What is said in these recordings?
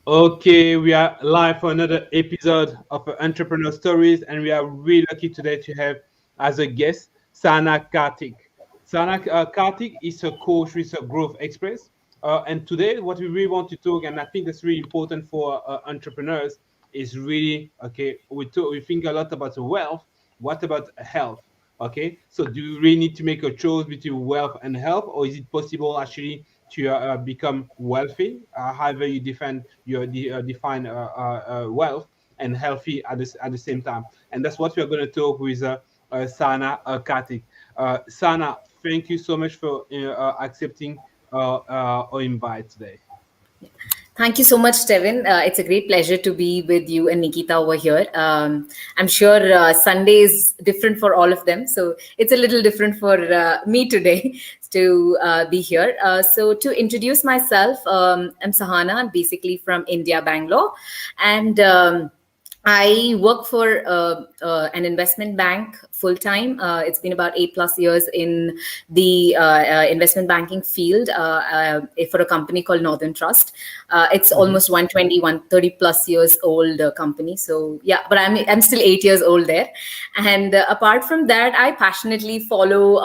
Okay, we are live for another episode of Entrepreneur Stories, and we are really lucky today to have as a guest Sahana Karthik. Sahana Karthik is a coach with a growth express, and today what we really want to talk, and I think that's really important for entrepreneurs, is really okay. We think a lot about wealth. What about health? Okay, so do you really need to make a choice between wealth and health, or is it possible actually to become wealthy? However, you define wealth and healthy at the same time, and that's what we are going to talk with Sana Karthik. Sana, thank you so much for accepting our invite today. Thank you so much, Tevin. It's a great pleasure to be with you and Nikita over here. I'm sure Sunday is different for all of them, so it's a little different for me today to be here. So, to introduce myself, I'm Sahana. I'm basically from India, Bangalore, and I work for an investment bank full time. It's been about 8+ years in the investment banking field for a company called Northern Trust. It's Mhm. almost 120, 130+ years old company. So yeah, but I'm still 8 years old there. And apart from that, I passionately follow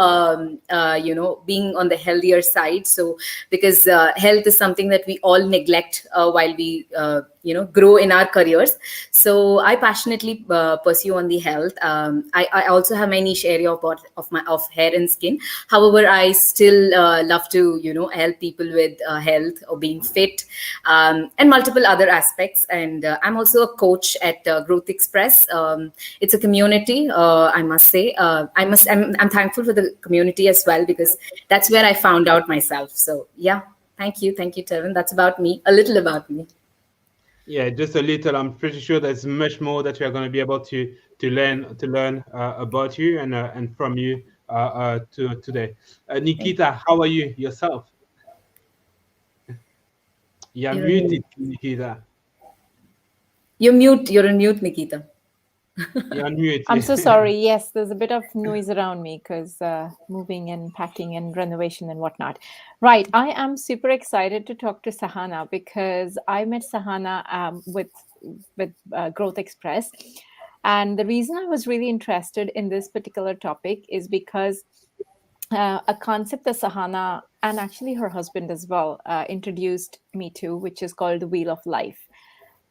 being on the healthier side. So because health is something that we all neglect while we grow in our careers. So I passionately pursue on the health. I also have my niche area of hair and skin. However, I still love to help people with health or being fit, and multiple other aspects. And I'm also a coach at Growth Express. It's a community, I must say. I'm thankful for the community as well, because that's where I found out myself. So yeah, thank you, Tevin. That's about me, a little about me. Yeah, just a little. I'm pretty sure there's much more that we are going to be able to learn about you and from you today. Thank Nikita, how are you yourself? You're You're on muted, mute. Nikita. You're mute. You're on mute, Nikita. You're on mute. I'm so sorry. Yes, there's a bit of noise around me because moving and packing and renovation and whatnot. Right. I am super excited to talk to Sahana because I met Sahana with Growth Express, and the reason I was really interested in this particular topic is because a concept that Sahana and actually her husband as well introduced me to, which is called the Wheel of Life.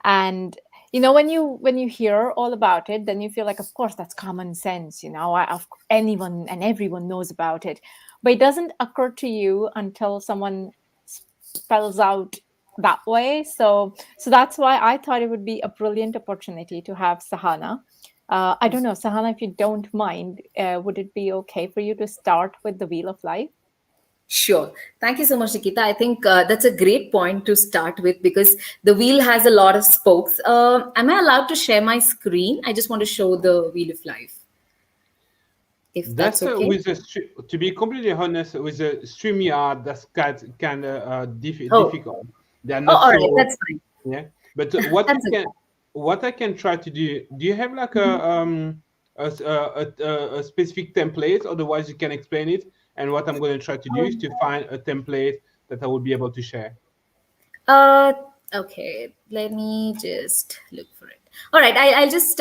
And when you hear all about it, then you feel like, of course, that's common sense. Anyone and everyone knows about it, but it doesn't occur to you until someone spells out that way. So that's why I thought it would be a brilliant opportunity to have Sahana. I don't know, Sahana, if you don't mind, would it be okay for you to start with the Wheel of Life? Sure. Thank you so much, Nikita. I think that's a great point to start with, because the wheel has a lot of spokes. Am I allowed to share my screen? I just want to show the wheel of life, if that's That's okay. to be completely honest, with the StreamYard, that's kind of Oh, difficult. They are oh, not all right. so, That's fine. yeah. But what That's okay. I can try to do you have like Mhm. a specific template? Otherwise, you can explain it. And what I'm going to try to do is Um, to find a template that I will be able to share. Uh, okay, let me just look for it. All right, I'll just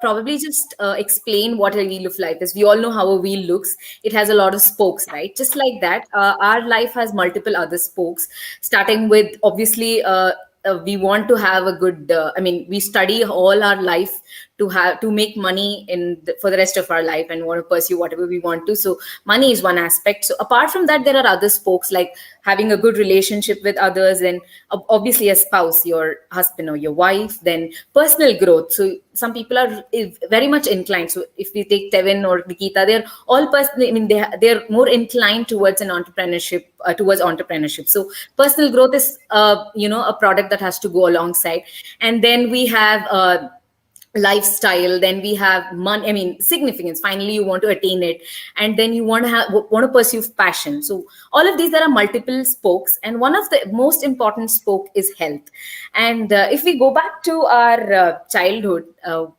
probably just explain what a wheel of life is. We all know how a wheel looks. It has a lot of spokes, right? Just like that, our life has multiple other spokes, starting with obviously. We want to have a good we study all our life to make money for the rest of our life, and want to pursue whatever we want to. So money is one aspect. So apart from that, there are other spokes, like having a good relationship with others, and obviously a spouse, your husband or your wife. Then personal growth. So some people are very much inclined. So if we take Tevin or Nikita, they're all personally, they're more inclined towards entrepreneurship. So personal growth is a product that has to go alongside. And then we have lifestyle, then we have money, I mean significance, finally you want to attain it, and then you want to pursue passion. So all of these, there are multiple spokes, and one of the most important spoke is health. And if we go back to our childhood,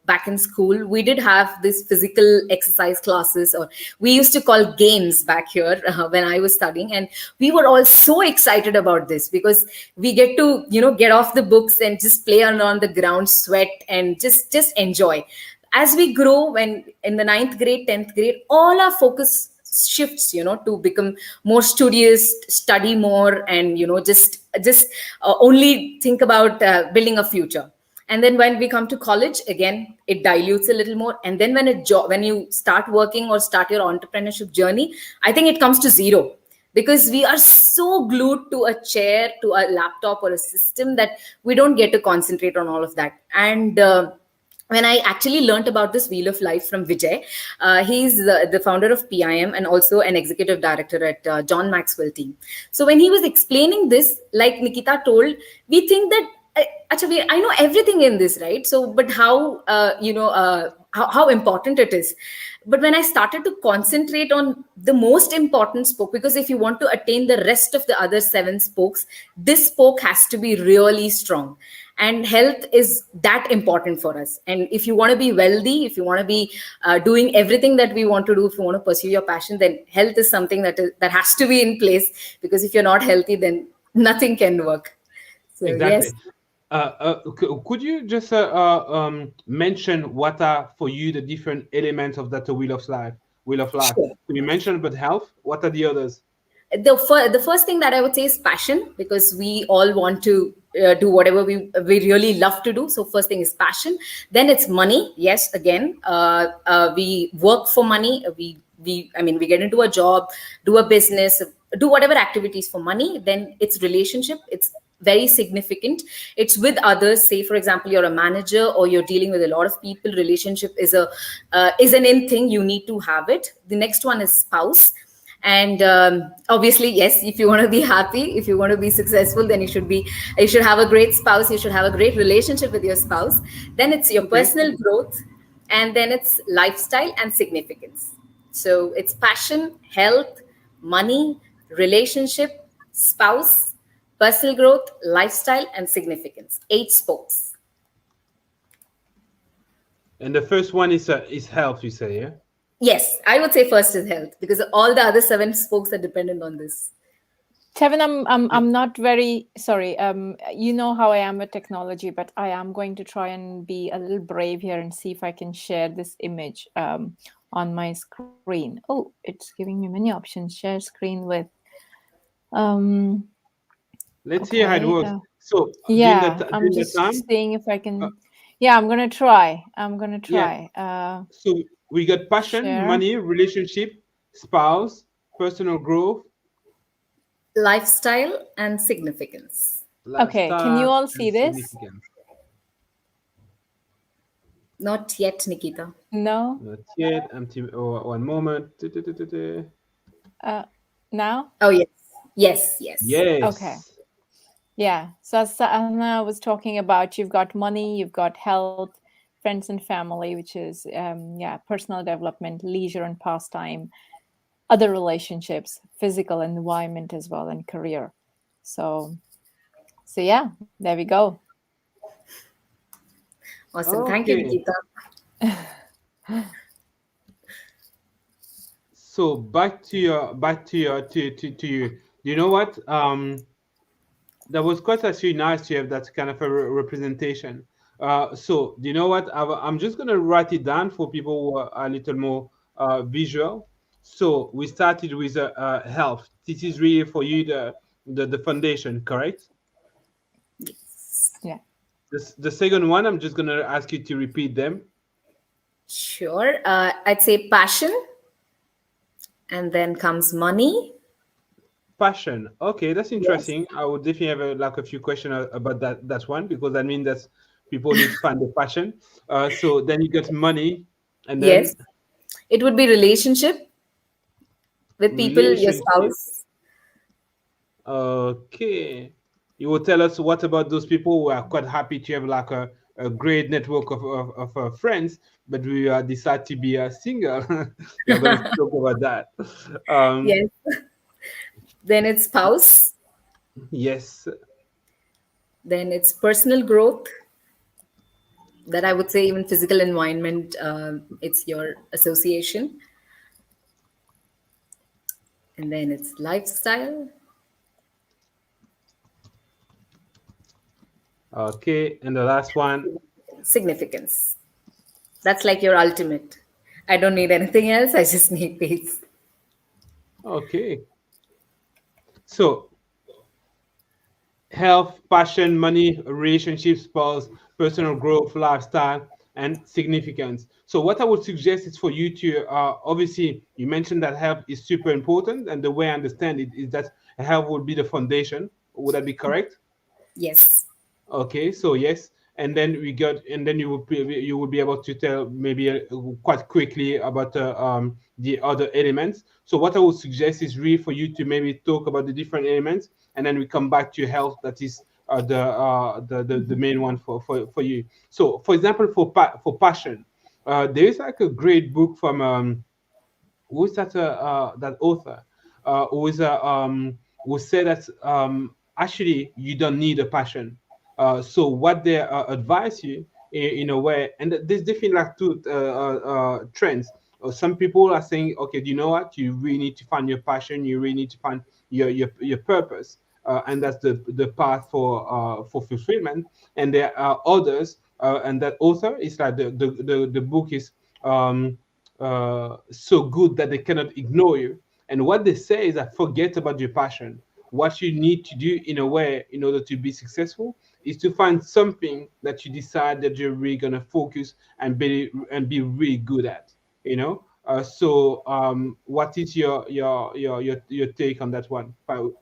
back in school, we did have this physical exercise classes, or we used to call games back here when I was studying, and we were all so excited about this because we get to get off the books and just play on the ground, sweat, and just enjoy. As we grow, when in the ninth grade, 10th grade, all our focus shifts to become more studious, study more, and just only think about building a future. And then when we come to college, again it dilutes a little more, and then when you start working or start your entrepreneurship journey, I think it comes to zero, because we are so glued to a chair, to a laptop or a system, that we don't get to concentrate on all of that. And when I actually learned about this wheel of life from Vijay, he's the founder of PIM and also an executive director at John Maxwell team. So when he was explaining this, like Nikita told, we think that actually I know everything in this, right? So, but how how important it is. But when I started to concentrate on the most important spoke, because if you want to attain the rest of the other 7 spokes, this spoke has to be really strong. And health is that important for us. And if you want to be wealthy, if you want to be doing everything that we want to do, if you want to pursue your passion, then health is something that has to be in place, because if you're not healthy, then nothing can work. So Exactly. yes. Could you just mention what are for you the different elements of that wheel of life? Wheel of life. Sure. Could you mention about health? What are the others? The first thing that I would say is passion, because we all want to do whatever we really love to do. So first thing is passion. Then it's money. Yes, again, we work for money. We get into a job, do a business, do whatever activities for money. Then it's relationship. It's very significant. It's with others. Say for example, you're a manager or you're dealing with a lot of people. Relationship is an in thing. You need to have it. The next one is spouse. And obviously, yes, if you want to be happy, if you want to be successful, then you should have a great spouse, you should have a great relationship with your spouse. Then it's your Okay. personal growth, and then it's lifestyle and significance. So it's passion, health, money, relationship, spouse, personal growth, lifestyle, and significance. 8 spokes. And the first one is health, you say, yeah? Yes, I would say first is health, because all the other 7 spokes are dependent on this. Tevin, I'm not very sorry. You know how I am with technology, but I am going to try and be a little brave here and see if I can share this image on my screen. Oh, it's giving me many options. Share screen with. Let's see how it Okay. works. So Yeah, I'm during the just time, seeing if I can. uh, Yeah, I'm gonna try. yeah. So we got passion, Share. money, relationship, spouse, personal growth, Lifestyle and significance. Okay, can you lifestyle, all see and this? significance. Not yet, Nikita. No. Not yet. One moment. Now. Oh, yes. Yes, yes. Okay. Yes. Yeah. So as Sahana was talking about, you've got money, you've got health, friends and family, which is personal development, leisure and pastime, other relationships, physical environment as well, and career. So yeah, there we go. Awesome. Thank you, Okay. Nikita. So back to you. You know what? That was quite actually nice to have that kind of a representation. So do you know what? I'm just gonna write it down for people who are a little more visual. So we started with health. This is really for you the foundation, correct? Yeah. The second one, I'm just gonna ask you to repeat them. Sure. I'd say passion, and then comes money. Passion. Okay, that's Yes. interesting. I would definitely have a few questions about that one, because I mean that's people need to find the passion. So then you get money, and then Yes. It would be relationship with people, your relationship. spouse. Okay. You will tell us what about those people who are quite happy to have like a great network of friends, but we decide to be single. We are going to talk about that. Um, Yes. Then it's spouse. yes. Then it's personal growth. That I would say even physical environment. It's your association, and then it's lifestyle, Okay. And the last one. significance. That's like your ultimate. I don't need anything else. I just need peace. Okay. So health, passion, money, relationships, spouse, personal growth, lifestyle, and significance. So, what I would suggest is for you to obviously, you mentioned that health is super important, and the way I understand it is that health would be the foundation. Would that be correct? Yes. Okay, so yes, and then you will be able to tell maybe quite quickly about the other elements. So what I would suggest is really for you to maybe talk about the different elements, and then we come back to health. That is the main one for you. So for example, for passion, there is like a great book from who's that author who said that actually you don't need a passion. So what they advise you in a way, and there's different like two trends. Some people are saying, okay, you know what, you really need to find your passion, you really need to find your purpose, and that's the path for fulfillment. And there are others, and that author is like the book is so good that they cannot ignore you. And what they say is that forget about your passion. What you need to do in a way in order to be successful is to find something that you decide that you're really gonna focus and be really good at. What is your take on that one?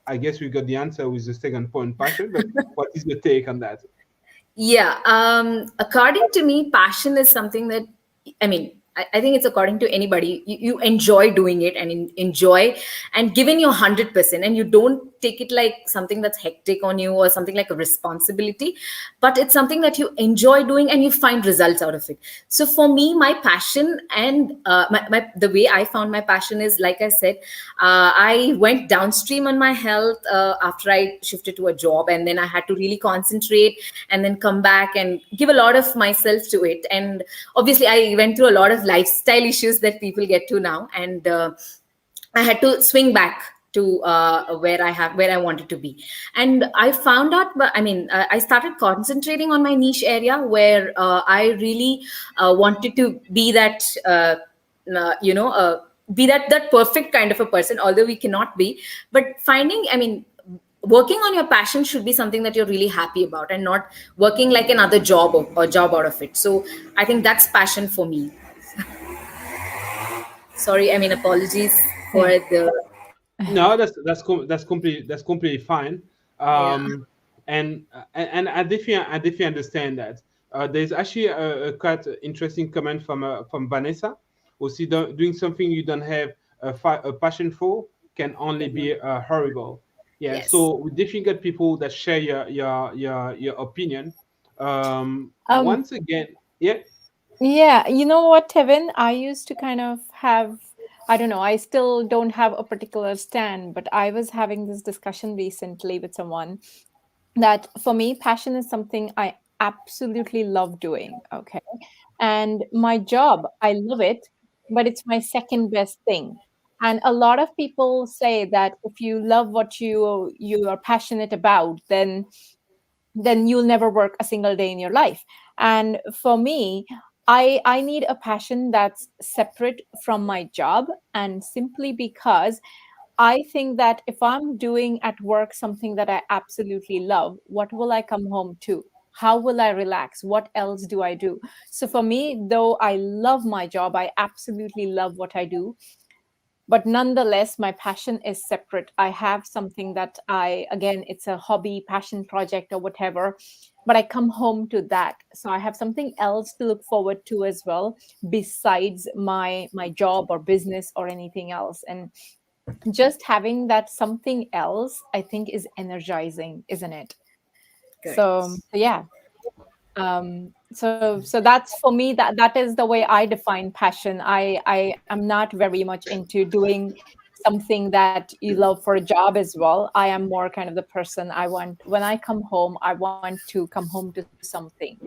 I guess we got the answer with the second point, passion. But what is your take on that? Yeah. According to me, passion is something that, I mean, I think it's according to anybody. You enjoy doing it and enjoy and giving your 100%, and you don't take it like something that's hectic on you or something like a responsibility, but it's something that you enjoy doing and you find results out of it. So for me, my passion and the way I found my passion is, like I said, I went downstream on my health after I shifted to a job, and then I had to really concentrate and then come back and give a lot of myself to it. And obviously I went through a lot of lifestyle issues that people get to now, and I had to swing back to where I wanted to be. And I found out, I started concentrating on my niche area where I really wanted to be that be that perfect kind of a person, although we cannot be. But working on your passion should be something that you're really happy about, and not working like another job or job out of it. So I think that's passion for me. Sorry, apologies for Yeah. the. No, that's completely fine. Yeah. And I definitely understand that. There's actually a quite interesting comment from Vanessa, who see doing something you don't have a passion for can only be horrible. Yeah. Yes. So we definitely get people that share your opinion. Um, Once again, yeah. Yeah, you know what, Tevin? I used to kind of have, I don't know, I still don't have a particular stand, but I was having this discussion recently with someone that for me, passion is something I absolutely love doing. Okay. And my job, I love it, but it's my second best thing. And a lot of people say that if you love what you are passionate about, then you'll never work a single day in your life. And for me, I need a passion that's separate from my job, and simply because I think that if I'm doing at work something that I absolutely love, what will I come home to? How will I relax? What else do I do? So for me, though I love my job, I absolutely love what I do, but nonetheless my passion is separate. I have something that I, again, it's a hobby, passion project or whatever, but I come home to that, so I have something else to look forward to as well, besides my job or business or anything else. And just having that something else, I think, is energizing, isn't it? Correct. So yeah. So that's for me, that is the way I define passion. I am not very much into doing something that you love for a job as well. I am more kind of the person, I want, when I come home, I want to come home to something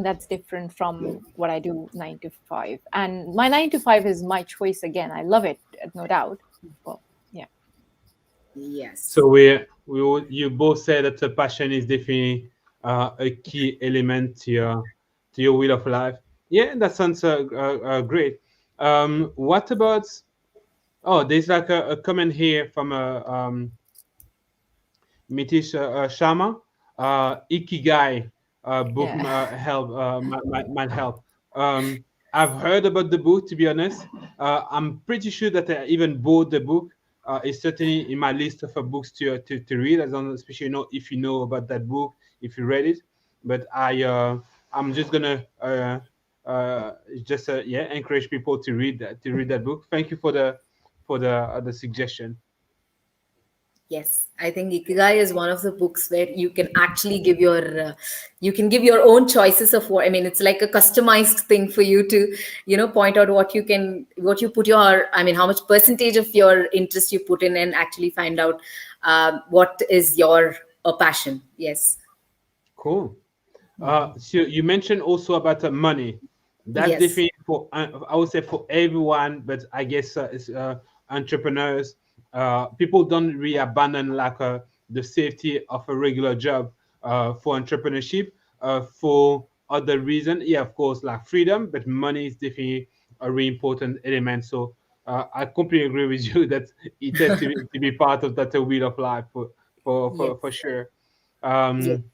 that's different from what I do 9 to 5. And my 9 to 5 is my choice again. I love it, no doubt. Well, yeah. Yes. So you both said that the passion is definitely a key element to your wheel of life. Yeah, that sounds great. What about? Oh, there's like a comment here from Mitish Sharma. Ikigai book Yeah. help might help. I've heard about the book. To be honest, I'm pretty sure that I even bought the book. It's certainly in my list of books to read. As long, especially if you know about that book, if you read it. But I'm just gonna just yeah, encourage people to read that book. Thank you for the suggestion. Yes, I think Ikigai is one of the books where you can actually give you can give your own choices of what, I mean, it's like a customized thing for you to, point out what you put your, I mean, how much percentage of your interest you put in, and actually find out what is your passion. Yes. Cool. So you mentioned also about money. That's Yes. definitely for I would say for everyone, but I guess it's entrepreneurs. People don't really abandon like the safety of a regular job for entrepreneurship for other reason. Yeah, of course, like freedom, but money is definitely a really important element. So I completely agree with you that it has to be part of that wheel of life for Yes. sure. Yes. Um,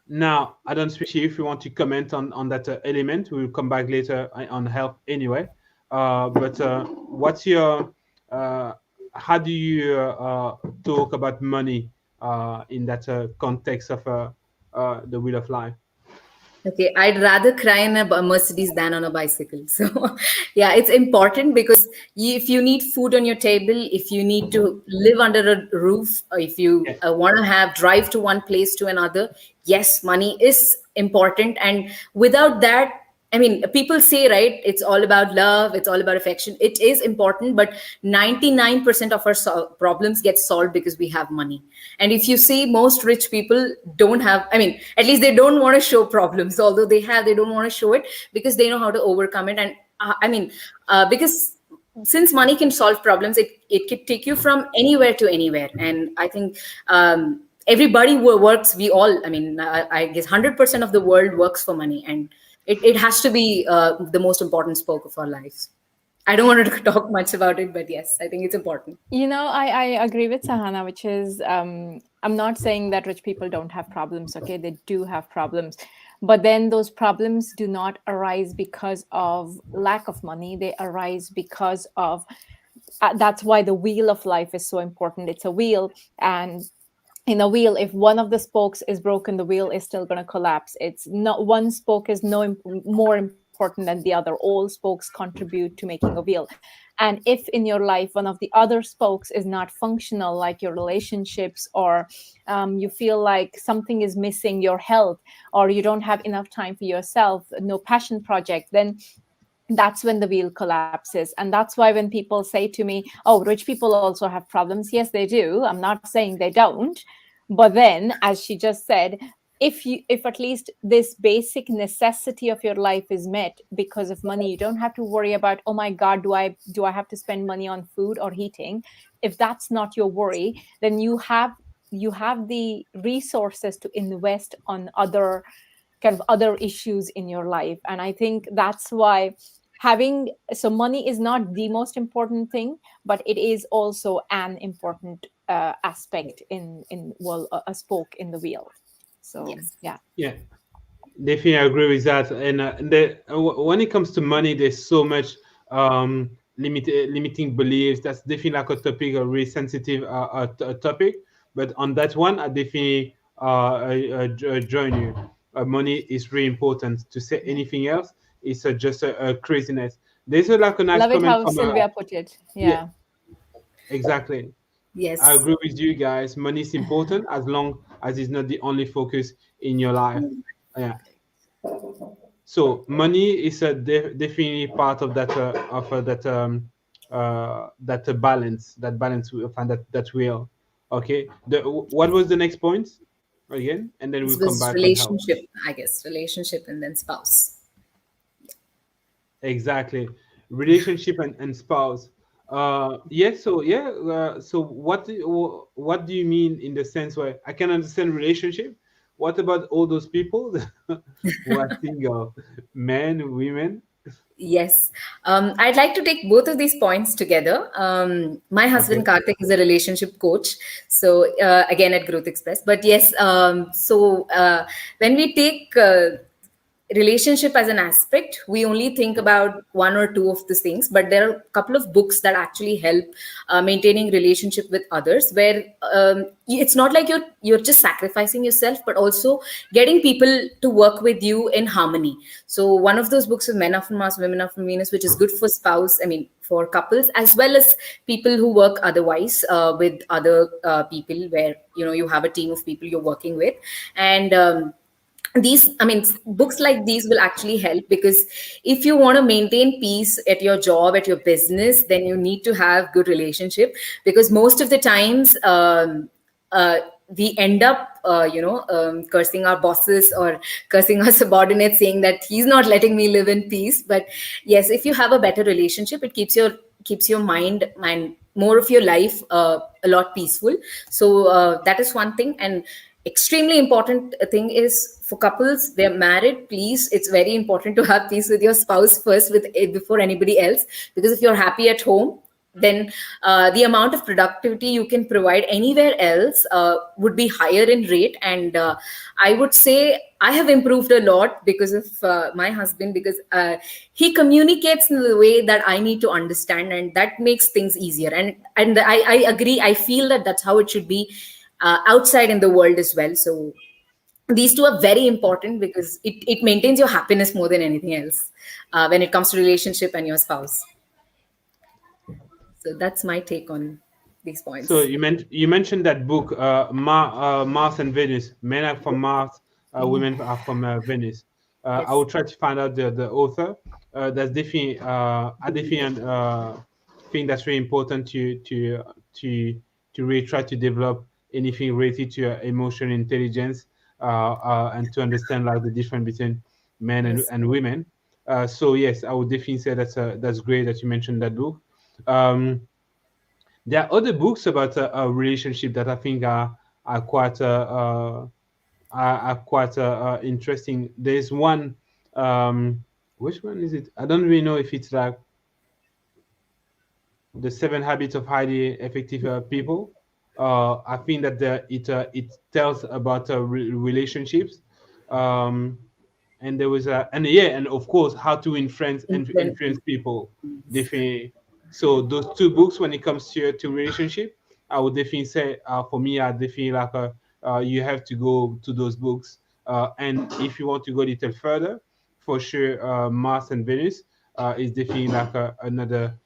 Now, I don't especially if you want to comment on that element. We'll come back later on health anyway. But what's your how do you talk about money in that context of the wheel of life? Okay, I'd rather cry in a Mercedes than on a bicycle. So, yeah, it's important because if you need food on your table, if you need to live under a roof, or if you Yeah, want to have drive to one place to another, yes, money is important. And without that, I mean, people say, right, it's all about love, it's all about affection. It is important, but 99% of our problems get solved because we have money. And if you see, most rich people don't have, I mean, at least they don't want to show problems, although they don't want to show it because they know how to overcome it. And because since money can solve problems, it can take you from anywhere to anywhere. And I think everybody who works, we all, I mean, I guess 100% of the world works for money. And it has to be the most important spoke of our lives. I don't want to talk much about it, but yes, I think it's important. I agree with Sahana, which is, I'm not saying that rich people don't have problems. Okay, they do have problems, but then those problems do not arise because of lack of money. They arise because of that's why the wheel of life is so important. It's a wheel, and in a wheel, if one of the spokes is broken, the wheel is still going to collapse. It's not one spoke is more important than the other. All spokes contribute to making a wheel. And if in your life one of the other spokes is not functional, like your relationships, or you feel like something is missing, your health, or you don't have enough time for yourself, no passion project, then that's when the wheel collapses. And that's why when people say to me, oh, rich people also have problems, yes, they do. I'm not saying they don't. But then, as she just said, if at least this basic necessity of your life is met because of money, you don't have to worry about, oh my god, do I have to spend money on food or heating. If that's not your worry, then you have the resources to invest on other kind of other issues in your life. And I think that's why having, so money is not the most important thing, but it is also an important aspect in well, a spoke in the wheel. So Yes. yeah. yeah, definitely I agree with that. And when it comes to money, there's so much limiting beliefs. That's definitely like a topic, a really sensitive topic. But on that one, I definitely join you. Money is really important. To say Yeah, anything else is just a craziness. There's like a nice love it comment how from Sylvia put it. yeah, Yeah. exactly. I Yes. agree with you guys. Money is important as long as it's not the only focus in your life. Yeah. So money is a definitely part of that that balance, we find, that wheel. Okay. What was the next point again? And then This we'll come was back on health. relationship, I guess. Relationship and then spouse. Exactly. Relationship and spouse. Yes. So yeah. So what do you mean in the sense where I can understand relationship? What about all those people who are single, men, women? Yes. I'd like to take both of these points together. My husband Okay. Karthik is a relationship coach. So, again, at Growth Express. But yes, when we take relationship as an aspect, we only think about one or two of these things, but there are a couple of books that actually help maintaining relationship with others, where it's not like you're just sacrificing yourself, but also getting people to work with you in harmony. So one of those books is Men Are from Mars, Women Are from Venus, which is good for spouse, I mean for couples, as well as people who work otherwise with other people, where you have a team of people you're working with. And these, I mean, books like these will actually help, because if you want to maintain peace at your job, at your business, then you need to have good relationship, because most of the times we end up cursing our bosses or cursing our subordinates, saying that he's not letting me live in peace. But yes, if you have a better relationship, it keeps your mind and more of your life a lot peaceful. So that is one thing. And extremely important thing is, for couples, they're married, please, it's very important to have peace with your spouse first, before anybody else. Because if you're happy at home, then the amount of productivity you can provide anywhere else would be higher in rate. And I would say I have improved a lot because of my husband, because he communicates in the way that I need to understand, and that makes things easier. And I agree, I feel that that's how it should be outside in the world as well. So these two are very important, because it maintains your happiness more than anything else when it comes to relationship and your spouse. So that's my take on these So points. you mentioned that book, Mars and Venus. Men are from Mars, women are from Venus. I Yes. will try to find out the author. That's definitely I definitely think that's very important to really try to develop anything related to emotional intelligence, and to understand like the difference between men Yes. and women. So yes, I would definitely say that's great that you mentioned that book. Um, there are other books about a relationship that I think are quite interesting. There's one. Which one is it? I don't really know if it's like the 7 Habits of Highly Effective People. I think that it tells about relationships. Um, and there was a and yeah, and of course how to influence and Influence. influence people, definitely. So those two books, when it comes to relationship, I would definitely say, for me, I definitely like you have to go to those books, and if you want to go a little further, for sure, Mars and Venus is definitely like another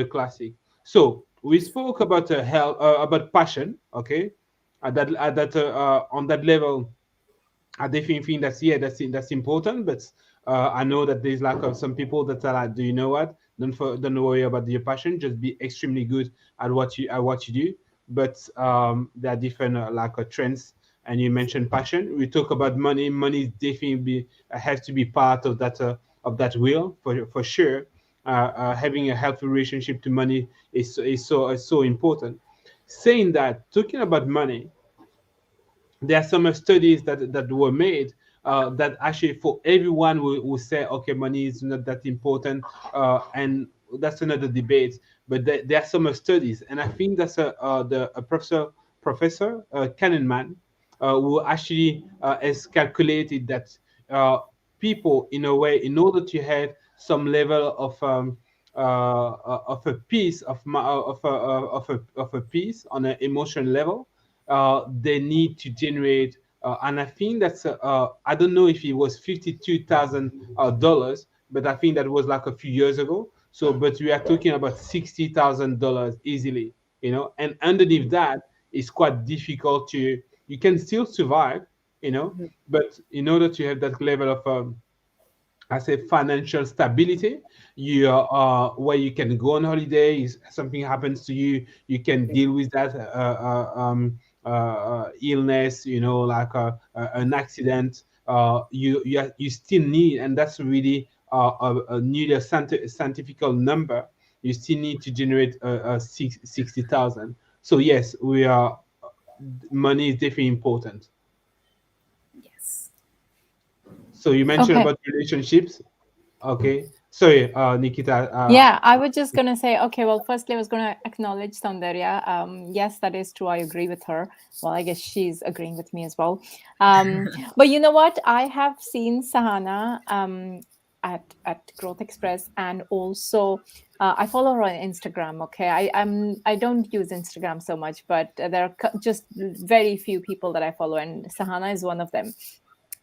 classic. So we spoke about health, about passion. Okay, on that level, I definitely think that's important. But I know that there's like some people that are like, do you know what? Don't worry about your passion. Just be extremely good at what you do. But there are different trends. And you mentioned passion. We talk about money. Money definitely has to be part of that wheel for sure. Having a healthy relationship to money is so important. Saying that, talking about money, there are some studies that were made that actually for everyone will say, okay, money is not that important, and that's another debate. But there are some studies, and I think that's a professor Kahneman, who actually has calculated that people, in a way, in order to have some level of a piece of a piece on an emotional level, they need to generate, and I think that's I don't know if it was $52,000, but I think that was like a few years ago. So, but we are talking about $60,000 easily, and underneath that, it's quite difficult to. You can still survive, you know. But in order to have that level of I say financial stability, you where you can go on holiday. If something happens to you, you can deal with that illness. You know, like an accident. You still need, and that's really need a scientific number. You still need to generate 60,000. So yes, we are. Money is definitely important. Yes. So you mentioned Okay. about relationships. Okay. Sorry, Nikita. Yeah, I was just going to say, okay, well, firstly, I was going to acknowledge Soundarya. Yes, that is true. I agree with her. Well, I guess she's agreeing with me as well. But you know what? I have seen Sahana at Growth Express, and also I follow her on Instagram. Okay, I don't use Instagram so much, but there are just very few people that I follow, and Sahana is one of them.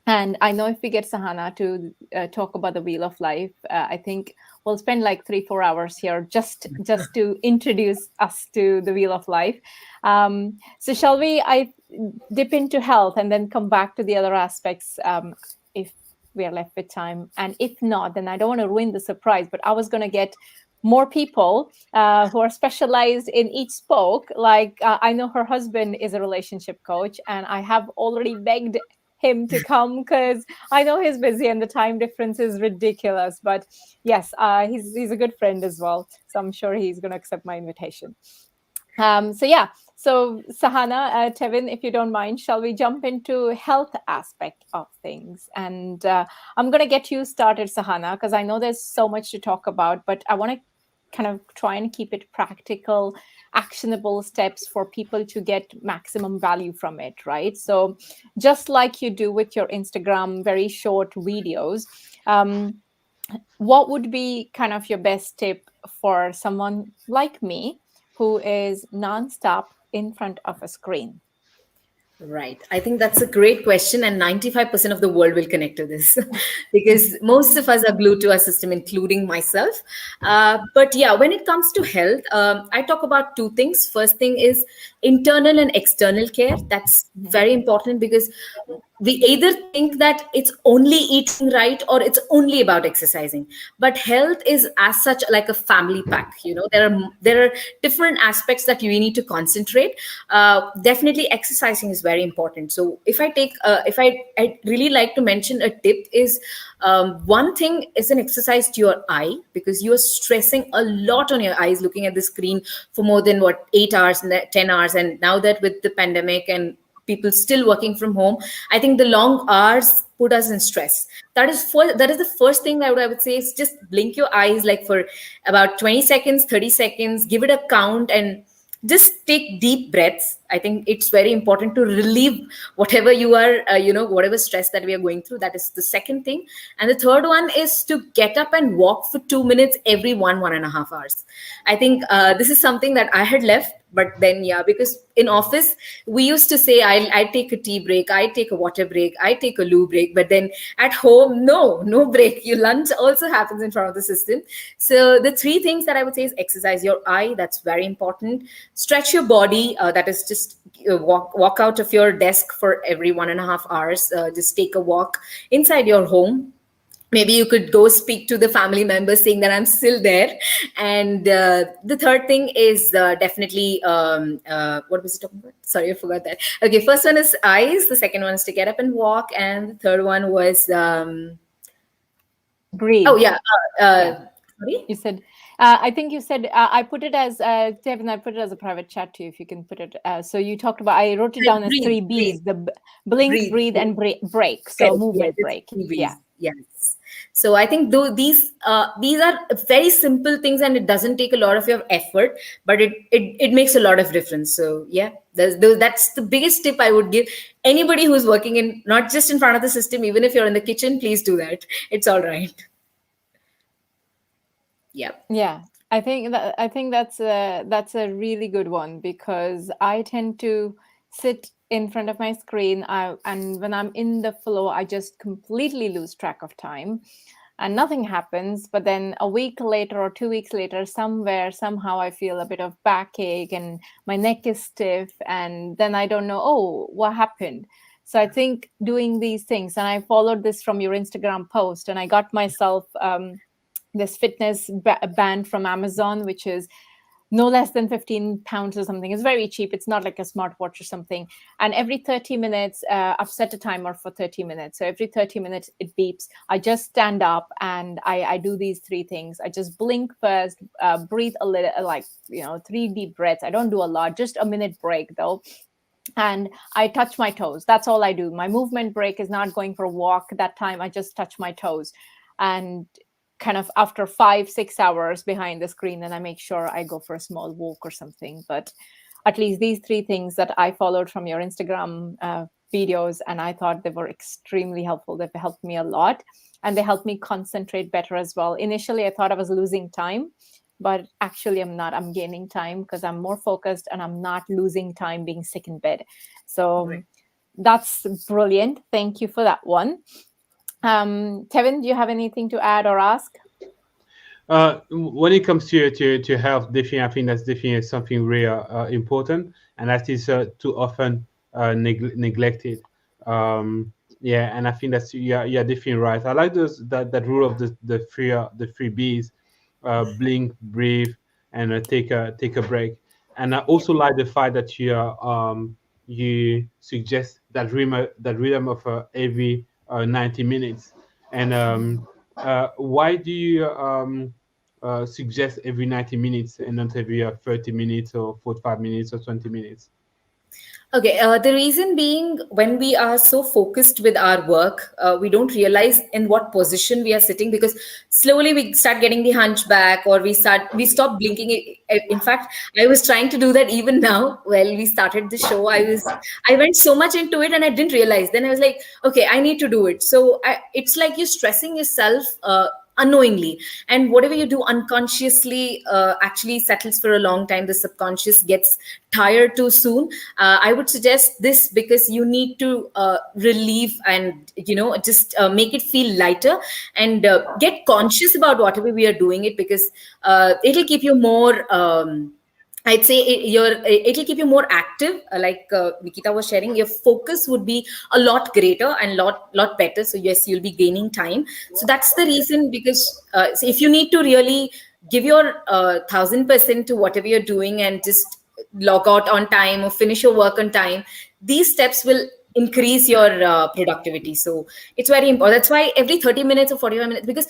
And I know if we get Sahana to talk about the Wheel of Life, I think we'll spend like 3-4 hours here just to introduce us to the Wheel of Life. So shall we? I dip into health and then come back to the other aspects if we are left with time. And if not, then I don't want to ruin the surprise. But I was going to get more people who are specialized in each spoke. Like I know her husband is a relationship coach, and I have already begged him to come because I know he's busy and the time difference is ridiculous. But yes, he's a good friend as well, so I'm sure he's going to accept my invitation. So yeah, so Sahana, Tevin, if you don't mind, shall we jump into health aspect of things? And I'm going to get you started, Sahana, because I know there's so much to talk about, but I want to kind of try and keep it practical, actionable steps for people to get maximum value from it, right? So just like you do with your Instagram very short videos, what would be kind of your best tip for someone like me who is nonstop in front of a screen? Right. I think that's a great question, and 95% of the world will connect to this because most of us are glued to our system, including myself. But yeah, when it comes to health, I talk about two things. First thing is internal and external care. That's very important because we either think that it's only eating right or it's only about exercising, but health is as such like a family pack. You know, there are different aspects that you need to concentrate. Definitely exercising is very important. So if I really like to mention a tip is, one thing is an exercise to your eye, because you are stressing a lot on your eyes looking at the screen for more than what 8 hours and 10 hours. And now that with the pandemic and people still working from home, I think the long hours put us in stress. That is the first thing I would say is just blink your eyes like for about 20 seconds, 30 seconds, give it a count, and just take deep breaths. I think it's very important to relieve whatever you are, whatever stress that we are going through. That is the second thing. And the third one is to get up and walk for 2 minutes every 1.5 hours. I think this is something that I had left, but then yeah, because in office we used to say I take a tea break, I take a water break, I take a loo break, but then at home, no break. Your lunch also happens in front of the system. So the three things that I would say is exercise your eye, that's very important. Stretch your body, that is just walk out of your desk for every 1.5 hours. Just take a walk inside your home. Maybe you could go speak to the family members saying that I'm still there. And the third thing is definitely what was it talking about? Sorry, I forgot that. Okay, first one is eyes, the second one is to get up and walk, and the third one was Breathe. oh yeah, Yeah. sorry. You said, I think you said, I put it as, Devin, I put it as a private chat to you if you can put it. So you talked about, I wrote it down as Breathe, 3 Bs, the blink, breathe, and break. So Correct. Yes, movement it's break. three Yeah. Bs. Yes. So I think though these are very simple things, and it doesn't take a lot of your effort, but it makes a lot of difference. So yeah, that's the biggest tip I would give anybody who's working in, not just in front of the system. Even if you're in the kitchen, please do that. It's all right. Yeah. Yeah. I think that's a really good one, because I tend to sit in front of my screen, and when I'm in the flow, I just completely lose track of time and nothing happens. But then a week later or 2 weeks later, somehow I feel a bit of backache and my neck is stiff, and then I don't know, oh, what happened? So I think doing these things, and I followed this from your Instagram post, and I got myself this fitness band from Amazon, which is no less than 15 pounds or something. It's very cheap. It's not like a smartwatch or something. And every 30 minutes, I've set a timer for 30 minutes. So every 30 minutes it beeps. I just stand up and I do these three things. I just blink first, breathe a little, like, 3 deep breaths. I don't do a lot, just a minute break though. And I touch my toes. That's all I do. My movement break is not going for a walk. That time I just touch my toes. And kind of after 5-6 hours behind the screen, then I make sure I go for a small walk or something. But at least these three things that I followed from your Instagram videos, and I thought they were extremely helpful. They've helped me a lot, and they helped me concentrate better as well. Initially, I thought I was losing time, but actually I'm not. I'm gaining time because I'm more focused and I'm not losing time being sick in bed. So Right. that's brilliant. Thank you for that one. Tevin, do you have anything to add or ask? When it comes to health, definitely, I think that's definitely something really important, and that is too often neglected. Yeah, and I think that's, yeah, definitely right. I like that rule of the three B's: blink, breathe, and take a break. And I also like the fact that you suggest that rhythm of every 90 minutes. And why do you suggest every 90 minutes and not every 30 minutes or 45 minutes or 20 minutes? Okay, the reason being, when we are so focused with our work, we don't realize in what position we are sitting, because slowly we start getting the hunchback, or we stop blinking. In fact, I was trying to do that even now. While we started the show, I went so much into it and I didn't realize. Then I was like, okay, I need to do it. So it's like you're stressing yourself. Unknowingly, and whatever you do unconsciously actually settles for a long time. The subconscious gets tired too soon. I would suggest this because you need to relieve, and just make it feel lighter, and get conscious about whatever we are doing it, because it'll keep you more I'd say it'll keep you more active. Like Nikita was sharing, your focus would be a lot greater and lot better. So yes, you'll be gaining time. So that's the reason, because so if you need to really give your 1,000% to whatever you're doing, and just log out on time or finish your work on time, these steps will increase your productivity. So it's very important. That's why every 30 minutes or 45 minutes, because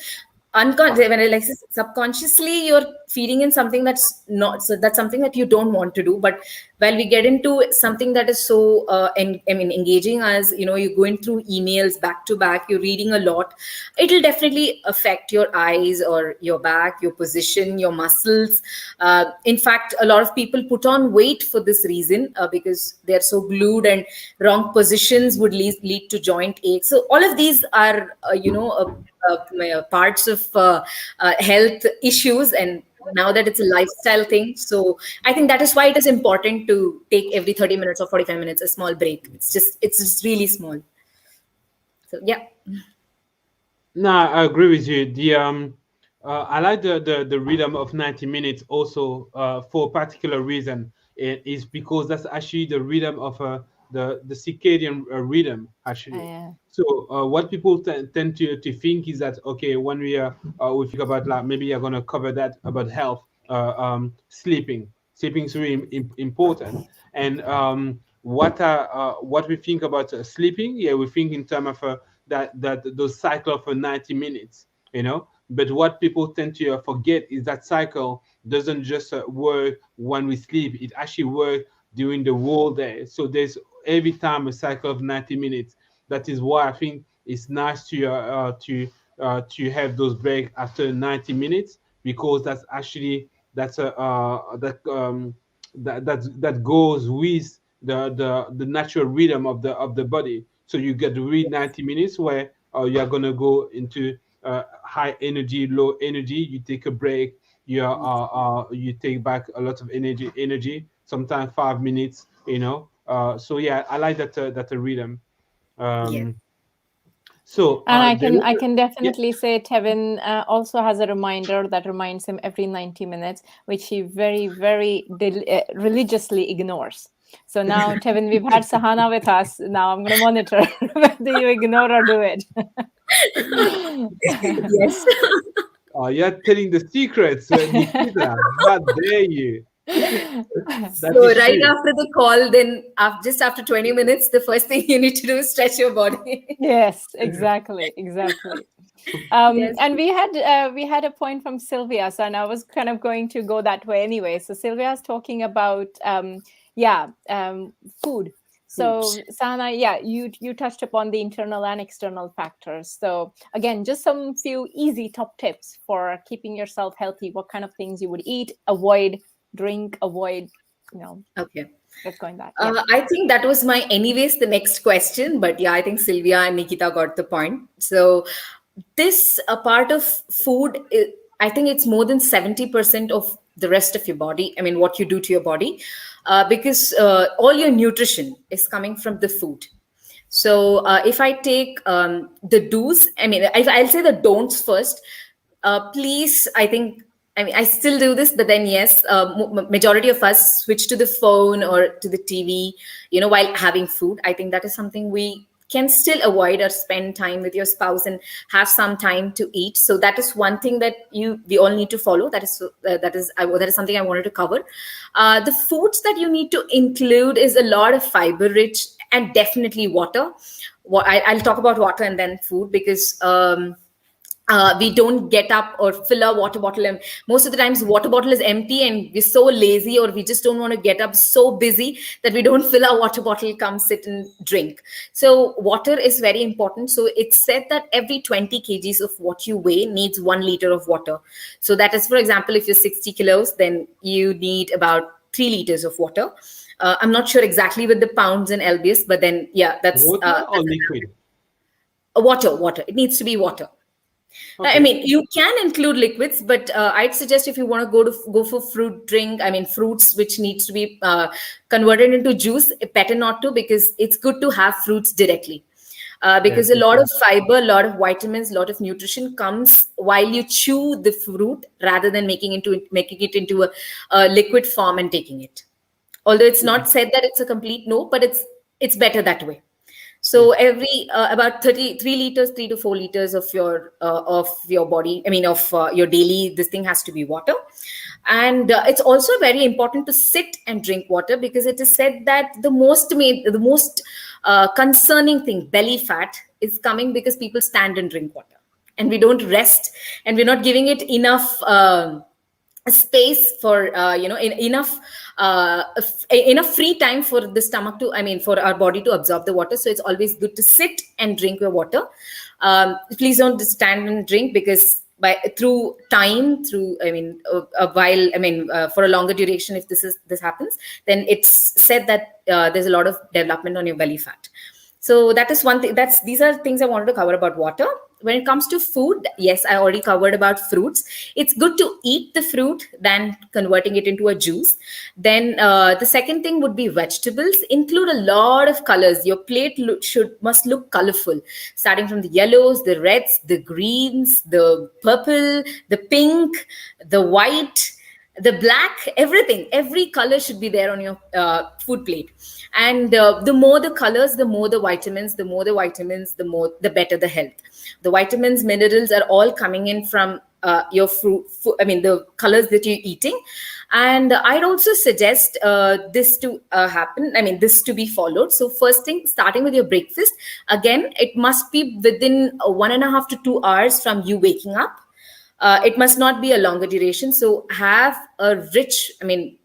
when I like subconsciously you're feeding in something that's not, so that's something that you don't want to do. But while we get into something that is so engaging, as you're going through emails back to back, you're reading a lot, it'll definitely affect your eyes or your back, your position, your muscles. In fact, a lot of people put on weight for this reason, because they're so glued, and wrong positions would lead to joint aches. So all of these are parts of health issues, and now that it's a lifestyle thing. So I think that is why it is important to take every 30 minutes or 45 minutes a small break. It's just really small. So yeah. No, I agree with you. I like the rhythm of 90 minutes also, for a particular reason. It is because that's actually the rhythm of the circadian rhythm, actually. Yeah. So what people tend to think is that, okay, when we think about, like, maybe you're gonna cover that about health, sleeping is really important. And what we think about sleeping, yeah, we think in terms of that those cycle for 90 minutes, but what people tend to forget is that cycle doesn't just work when we sleep. It actually works during the whole day. So there's every time a cycle of 90 minutes. That is why I think it's nice to have those breaks after 90 minutes, because that's a that goes with the natural rhythm of the body. So you get to read 90 minutes where you're gonna go into high energy, low energy. You take a break. You take back a lot of energy. Sometimes 5 minutes. So yeah, I like that rhythm. Yeah. Um, so And I there can is I can yeah. definitely say Tevin also has a reminder that reminds him every 90 minutes, which he very, very religiously ignores. So now, Tevin, we've had Sahana with us. Now I'm going to monitor whether you ignore or do it. Yes. Oh, you're telling the secrets, Nikita. How dare you? That So is right true. after the call, then just after 20 minutes, the first thing you need to do is stretch your body. Yes, exactly. Yes. And we had a point from Sylvia, so and I was kind of going to go that way anyway. So Sylvia's talking about food. So Sana, you touched upon the internal and external factors. So again, just some few easy top tips for keeping yourself healthy. What kind of things you would eat, avoid, drink, avoid, Okay. let's go in that. I think that was my anyways the next question, but yeah, I think Sylvia and Nikita got the point. So this a part of food, I think it's more than 70% of the rest of your body. I mean, what you do to your body, because all your nutrition is coming from the food. So if I take the do's, I mean, I'll say the don'ts first. Please, I mean, I still do this, but then yes, majority of us switch to the phone or to the TV, while having food. I think that is something we can still avoid, or spend time with your spouse and have some time to eat. So that is one thing that we all need to follow. That is something I wanted to cover. The foods that you need to include is a lot of fiber rich, and definitely water. I'll talk about water and then food, because we don't get up or fill our water bottle, and most of the times water bottle is empty and we're so lazy, or we just don't want to get up, so busy that we don't fill our water bottle, come sit and drink. So water is very important. So it's said that every 20 kgs of what you weigh needs 1 liter of water. So that is, for example, if you're 60 kilos, then you need about 3 liters of water. I'm not sure exactly with the pounds and lbs, but then yeah, that's Water or liquid? Water. It needs to be water. I Okay. mean, you can include liquids, but I'd suggest if you want to go for fruit drink, I mean, fruits which needs to be converted into juice, better not to, because it's good to have fruits directly. Because Yes, a yes, lot yes. of fiber, a lot of vitamins, a lot of nutrition comes while you chew the fruit, rather than making it into a liquid form and taking it. Although it's Yeah, not said that it's a complete no, but it's better that way. So yes. every about 33 liters, 3 to 4 liters of your body, I mean of your daily, this thing has to be water. And it's also very important to sit and drink water, because it is said that the most concerning thing, belly fat, is coming because people stand and drink water, and we don't rest, and we're not giving it enough space for enough free time for the stomach to, I mean, for our body to absorb the water. So it's always good to sit and drink your water. Please don't just stand and drink, because through time, through, I mean, a while, I mean, for a longer duration, if this happens, then it's said that there's a lot of development on your belly fat. So that is one thing. These are things I wanted to cover about water. When it comes to food, yes, I already covered about fruits. It's good to eat the fruit than converting it into a juice. Then the second thing would be vegetables. Include a lot of colors. Your plate must look colorful, starting from the yellows, the reds, the greens, the purple, the pink, the white, the black, everything, every color should be there on your food plate. And the more the colors, the more the vitamins, the better the health. The vitamins, minerals are all coming in from your I mean, the colors that you're eating. And I'd also suggest this to happen, I mean, this to be followed. So first thing, starting with your breakfast, again, it must be within 1.5 to 2 hours from you waking up. It must not be a longer duration. So have a rich, I mean,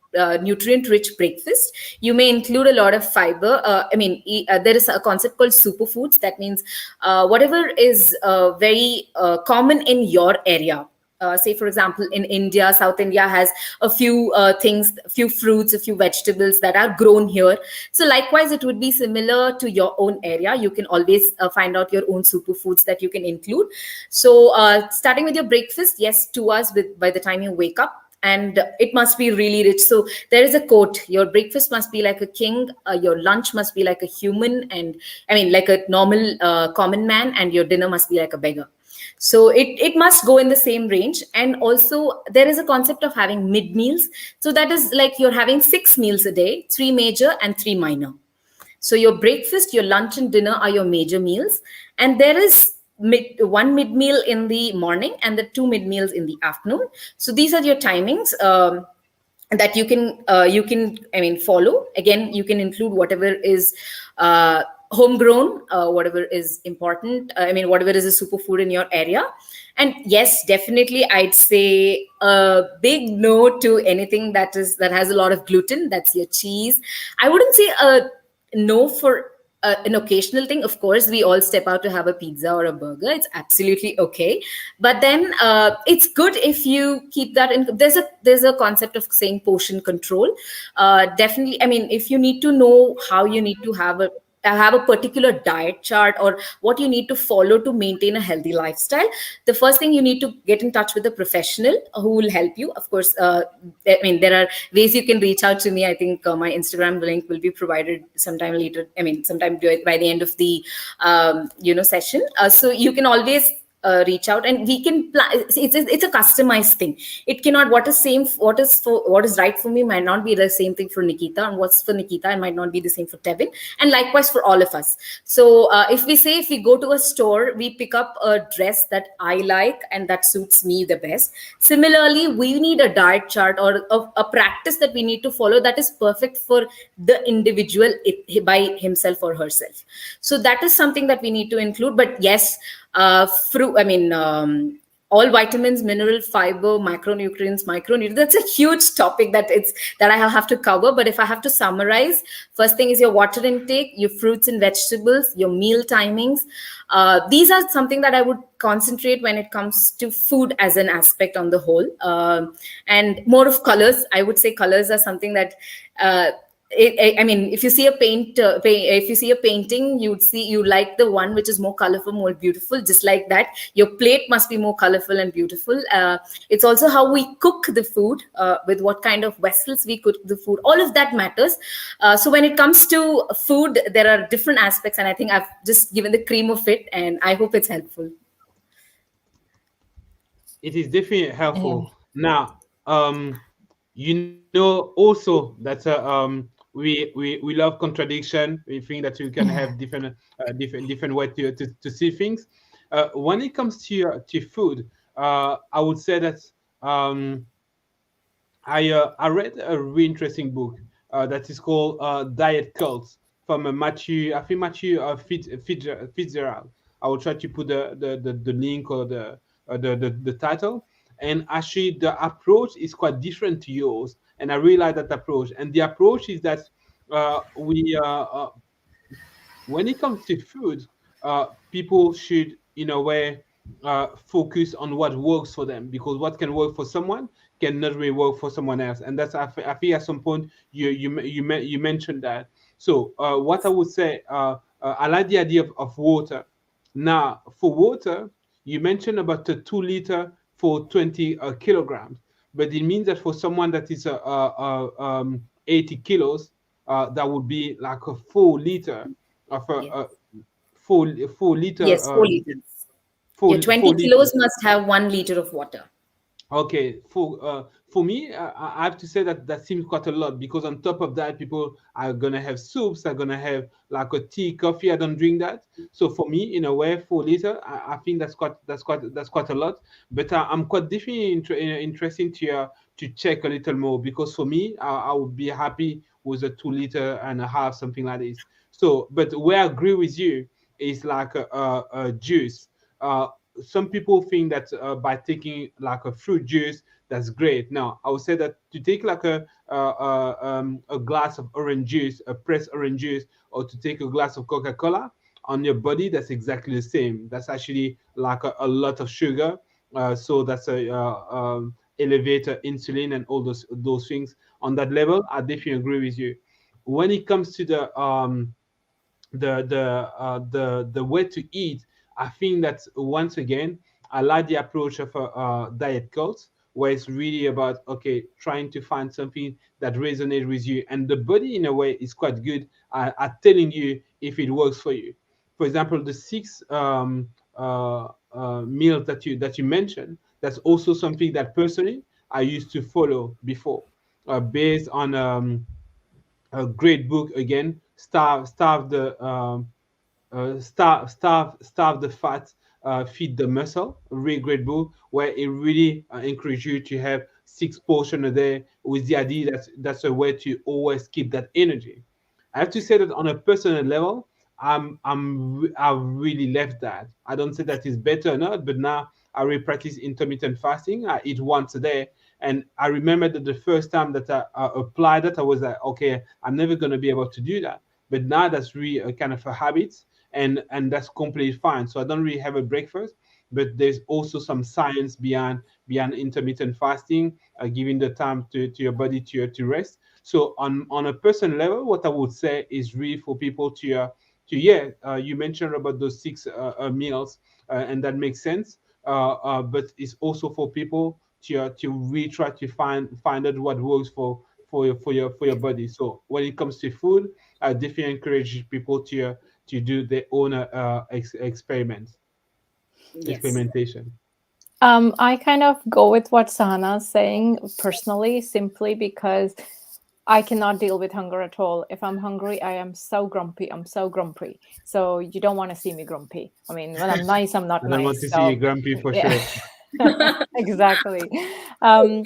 nutrient rich breakfast. You may include a lot of fiber. There is a concept called superfoods. That means whatever is very common in your area. Say, for example, in India, South India has a few things, a few fruits, a few vegetables that are grown here. So likewise, it would be similar to your own area. You can always find out your own superfoods that you can include. So starting with your breakfast, yes, 2 hours by the time you wake up. And it must be really rich. So there is a quote: your breakfast must be like a king, your lunch must be like a human, and I mean, like a normal common man, and your dinner must be like a beggar. So it must go in the same range. And also there is a concept of having mid meals. So that is like you're having 6 meals a day, 3 major and 3 minor. So your breakfast, your lunch, and dinner are your major meals, and there is one mid meal in the morning and the 2 mid meals in the afternoon. So these are your timings. That you can I mean follow. Again, you can include whatever is homegrown, whatever is important, I mean whatever is a superfood in your area. And yes, definitely I'd say a big no to anything that has a lot of gluten. That's your cheese. I wouldn't say a no for an occasional thing. Of course, we all step out to have a pizza or a burger. It's absolutely okay. But then it's good if you keep that in. There's a concept of saying portion control. Definitely, I mean, if you need to know how you need to have a particular diet chart or what you need to follow to maintain a healthy lifestyle, the first thing you need to get in touch with a professional who will help you. Of course, I mean there are ways you can reach out to me. I think my Instagram link will be provided sometime later, I mean sometime by the end of the session. So you can always reach out and we can plan. It's a customized thing. It cannot, what is right for me might not be the same thing for Nikita, and what's for Nikita it might not be the same for Tevin, and likewise for all of us. So if we go to a store, we pick up a dress that I like and that suits me the best. Similarly, we need a diet chart or a practice that we need to follow that is perfect for the individual by himself or herself. So that is something that we need to include. But yes, fruit, I mean, all vitamins, mineral, fiber, micronutrients. That's a huge topic that I have to cover. But if I have to summarize, first thing is your water intake, your fruits and vegetables, your meal timings. These are something that I would concentrate when it comes to food as an aspect on the whole. And more of colors. I would say colors are something that I mean, if you see if you see a painting, you like the one which is more colorful, more beautiful. Just like that, your plate must be more colorful and beautiful. It's also how we cook the food, with what kind of vessels we cook the food. All of that matters. So when it comes to food, there are different aspects, and I think I've just given the cream of it, and I hope it's helpful. It is definitely Yeah. helpful. Now, also that we love contradiction. We think that you can have different way to see things. When it comes to food, I would say that um, I read a really interesting book that is called Diet Cults from Matthew. I think Matthew Fitzgerald. I will try to put the link or the title. And actually, the approach is quite different to yours, and I really like that approach. And the approach is that we when it comes to food, people should, in a way, focus on what works for them, because what can work for someone cannot really work for someone else. And that's I think at some point you mentioned that. So what I would say, I like the idea of water. Now, for water, you mentioned about the 2 liter for 20 kilograms, but it means that for someone that is 80 kilos, that would be like a 4 liter of Yes. a 4 liter Yes, 4 liters. Your 4 20 liter. kilos must have 1 liter of water. Okay, for me, I have to say that that seems quite a lot, because on top of that, people are gonna have soups, are gonna have like a tea, coffee. I don't drink that, so for me, in a way, 4 liter, I think that's quite a lot. But I'm quite definitely interested to check a little more, because for me, I would be happy with a 2 liter and a half, something like this. So, but where I agree with you is like a juice. Some people think that by taking like a fruit juice, that's great. Now, I would say that to take like a glass of orange juice, a pressed orange juice, or to take a glass of Coca-Cola on your body, that's exactly the same. That's actually like a lot of sugar. So that's a elevator insulin and all those things on that level. I definitely agree with you. When it comes to the way to eat, I think that once again, I like the approach of a diet coach, where it's really about, okay, trying to find something that resonates with you, and the body in a way is quite good at telling you if it works for you. For example, the six meals that you mentioned, that's also something that personally I used to follow before, based on a great book again, starve the fat, feed the muscle. A really great book where it really encourages you to have 6 portions a day, with the idea that that's a way to always keep that energy. I have to say that on a personal level, I've really left that. I don't say that it's better or not, but now I really practice intermittent fasting. I eat once a day, and I remember that the first time that I applied that, I was like, okay, I'm never going to be able to do that. But now that's really a kind of a habit, and that's completely fine. So I don't really have a breakfast, but there's also some science beyond intermittent fasting, giving the time to your body to rest. So on a personal level, what I would say is really for people to yeah, you mentioned about those 6 meals, and that makes sense. But it's also for people to really try to find out what works for your body. So when it comes to food, I definitely encourage people to do their own experiments, Yes. experimentation. I kind of go with what Sahana's saying personally, simply because I cannot deal with hunger at all. If I'm hungry, I am so grumpy. I'm so grumpy. So you don't want to see me grumpy. I mean, when I'm nice, I'm not I don't want nice. to see you So grumpy for yeah, sure. exactly. Um,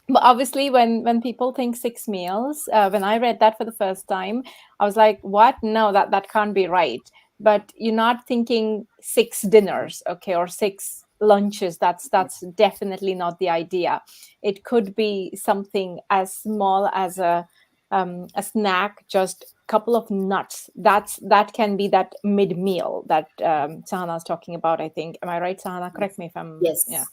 but obviously, when people think 6 meals, when I read that for the first time, I was like, "What? No, that can't be right." But you're not thinking 6 dinners, okay, or 6 lunches. That's definitely not the idea. It could be something as small as a snack, just couple of nuts. That can be that mid meal that Sahana's talking about. I think. Am I right, Sahana? Correct me if I'm. Yeah. Yes,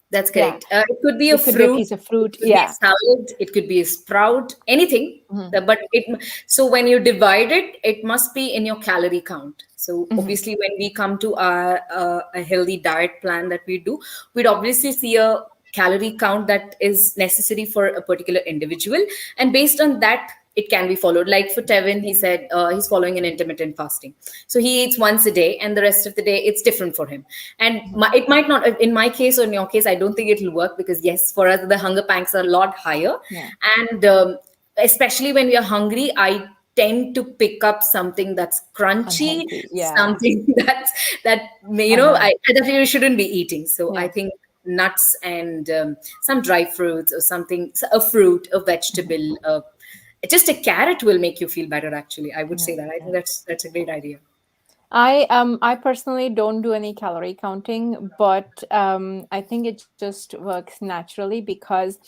that's Yeah. correct. It could be a It could be a fruit, piece of fruit. it could be a Yeah. salad, it could be a sprout, anything. Mhm. But so when you divide it, it must be in your calorie count. So Mhm. obviously, when we come to our a healthy diet plan that we do, we'd obviously see a calorie count that is necessary for a particular individual, and based on that, it can be followed. Like for Tevin, he said he's following an intermittent fasting, so he eats once a day, and the rest of the day it's different for him. And Mhm. it might not, in my case or in your case, I don't think it'll work, because yes, for us the hunger pangs are a lot higher. Yeah. And especially when we are hungry, I tend to pick up something that's crunchy, Unhealthy. Yeah. something that Uh-huh. that you shouldn't be eating. So I Yeah. think nuts and some dry fruits or something, a fruit, a Mhm. vegetable, just a carrot will make you feel better. Actually, I would Yeah. say that. I think Yeah. that's a great idea. I personally don't do any calorie counting, but I think it just works naturally because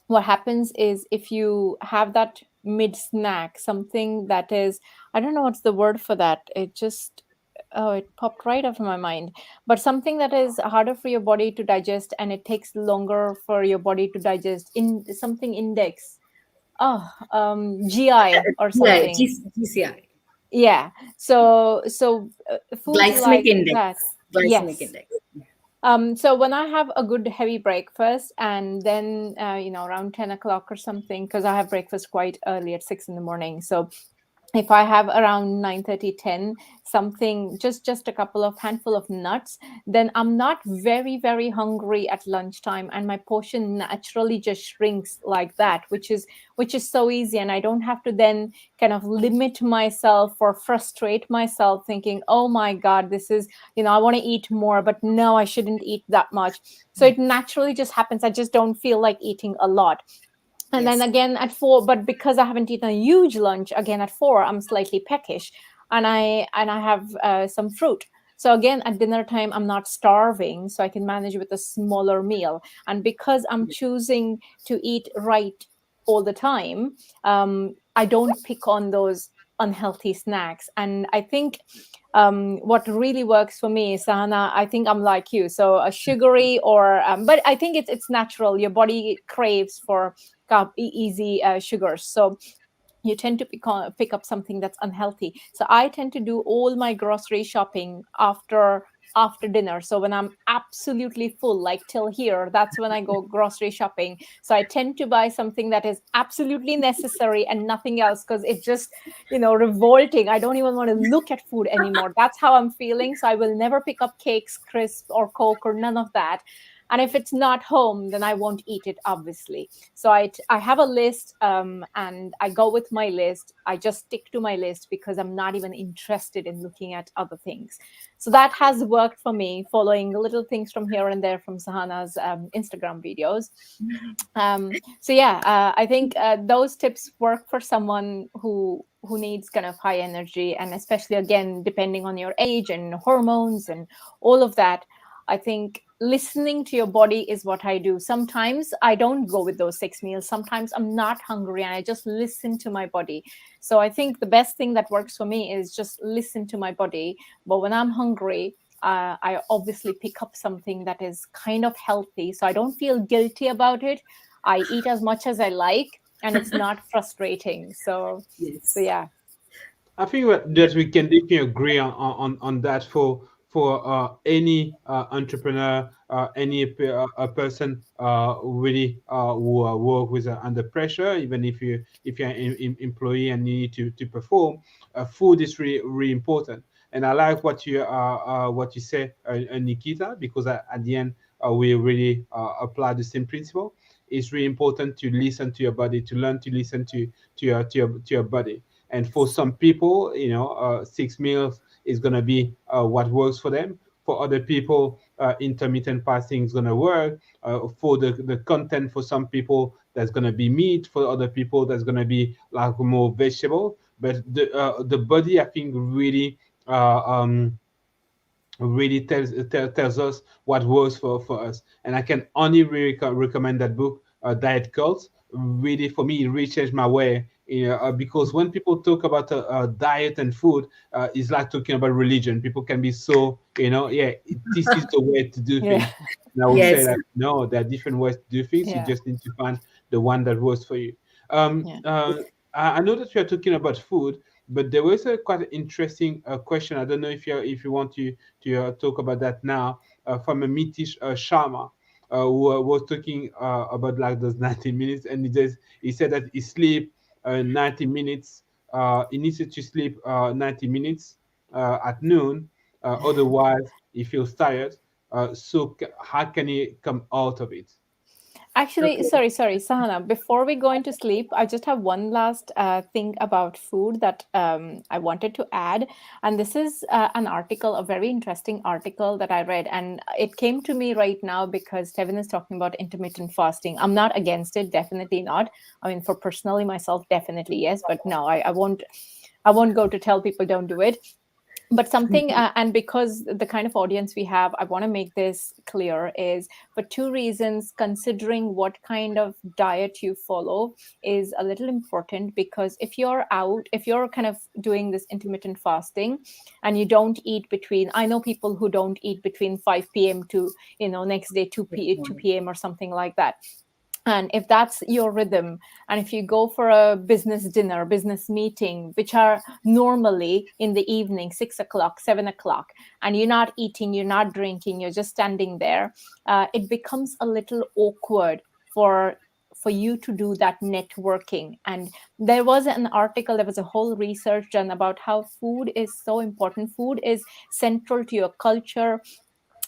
what happens is if you have that mid snack, something that is, I don't know what's the word for that. It just, oh, it popped right off my mind. But something that is harder for your body to digest and it takes longer for your body to digest, in something index. Oh, GI or Yeah, something. GCI, Yeah. So foods glycemic like index. that. Glycemic Yes. index. So when I have a good heavy breakfast and then around 10 o'clock or something, because I have breakfast quite early at 6 in the morning. So if I have around 9:30, 10, something, just a couple of handful of nuts, then I'm not very hungry at lunchtime, and my portion naturally just shrinks like that, which is so easy, and I don't have to then kind of limit myself or frustrate myself thinking, oh my god, this is, I want to eat more, but no, I shouldn't eat that much. So it naturally just happens. I just don't feel like eating a lot. And then Yes. again at 4, but because I haven't eaten a huge lunch, again at 4 I'm slightly peckish, and I have some fruit. So again at dinner time I'm not starving, so I can manage with a smaller meal. And because I'm choosing to eat right all the time, I don't pick on those unhealthy snacks. And I think what really works for me, Sahana, I think I'm like you. So a sugary or, but I think it's natural. Your body craves for easy sugars. So you tend to pick up something that's unhealthy. So I tend to do all my grocery shopping after after dinner. So when I'm absolutely full, like till here, that's when I go grocery shopping. So I tend to buy something that is absolutely necessary and nothing else, because it's just, revolting. I don't even want to look at food anymore. That's how I'm feeling. So I will never pick up cakes, crisp, or Coke, or none of that. And if it's not home, then I won't eat it, obviously. So I have a list, and I go with my list. I just stick to my list because I'm not even interested in looking at other things. So that has worked for me, following little things from here and there from Sahana's Instagram videos. So yeah, I think those tips work for someone who needs kind of high energy, and especially, again, depending on your age and hormones and all of that. I think listening to your body is what I do. Sometimes I don't go with those 6 meals. Sometimes I'm not hungry and I just listen to my body. So I think the best thing that works for me is just listen to my body. But when I'm hungry, I obviously pick up something that is kind of healthy, so I don't feel guilty about it. I eat as much as I like, and it's not frustrating. So Yes. yeah. I think that we can definitely agree on that for any entrepreneur, any a person really who work with under pressure, even if you're an employee and you need to perform. Food is really important, and I like what you say, Nikita, because at the end we really apply the same principle. It's really important to listen to your body, to learn to listen to your body. And for some people, 6 meals is going to be what works for them. For other people, intermittent fasting is going to work. For the content, for some people, that's going to be meat. For other people, that's going to be like more vegetable. But the body, I think, uh, um, really tells us what works for us. And I can only really recommend that book, Diet Cult. Really, for me, it really changed my way. Because when people talk about diet and food, it's like talking about religion. People can be so, yeah, this is the way to do Yeah. things. And I will say Yes. that no, there are different ways to do things. You Yeah. just need to find the one that works for you. Um, Yeah. uh, I know that we are talking about food, but there was a quite interesting question. I don't know if you want to talk about that now, from a Mitish Sharma, who was talking about like those 90 minutes, and he said that he sleep 90 minutes. He needs to sleep 90 minutes at noon. Otherwise, he feels tired. How can he come out of it? Actually, Okay. sorry, Sahana. Before we go into sleep, I just have one last thing about food that I wanted to add. And this is an article, a very interesting article that I read. And it came to me right now because Tevin is talking about intermittent fasting. I'm not against it, definitely not. I mean, for personally myself, definitely yes. But no, I won't go to tell people don't do it. But something, and because the kind of audience we have, I want to make this clear, is for two reasons. Considering what kind of diet you follow is a little important, because if you're kind of doing this intermittent fasting and you don't eat between, I know people who don't eat between 5 p.m. to next day 2 p.m. or something like that. And if that's your rhythm, and if you go for a business dinner, business meeting, which are normally in the evening, 6 o'clock, 7 o'clock, and you're not eating, you're not drinking, you're just standing there, it becomes a little awkward for you to do that networking. And there was an article, there was a whole research done about how food is so important. Food is central to your culture,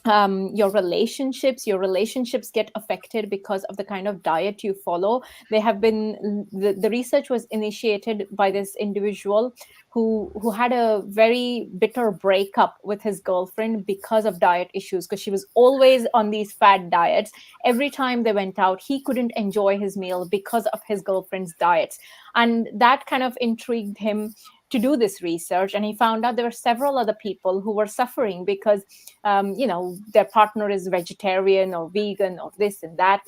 your relationships get affected because of the kind of diet you follow. The research was initiated by this individual who had a very bitter breakup with his girlfriend because of diet issues, because she was always on these fad diets. Every time they went out, he couldn't enjoy his meal because of his girlfriend's diets. And that kind of intrigued him to do this research, and he found out there were several other people who were suffering because their partner is vegetarian or vegan or this and that.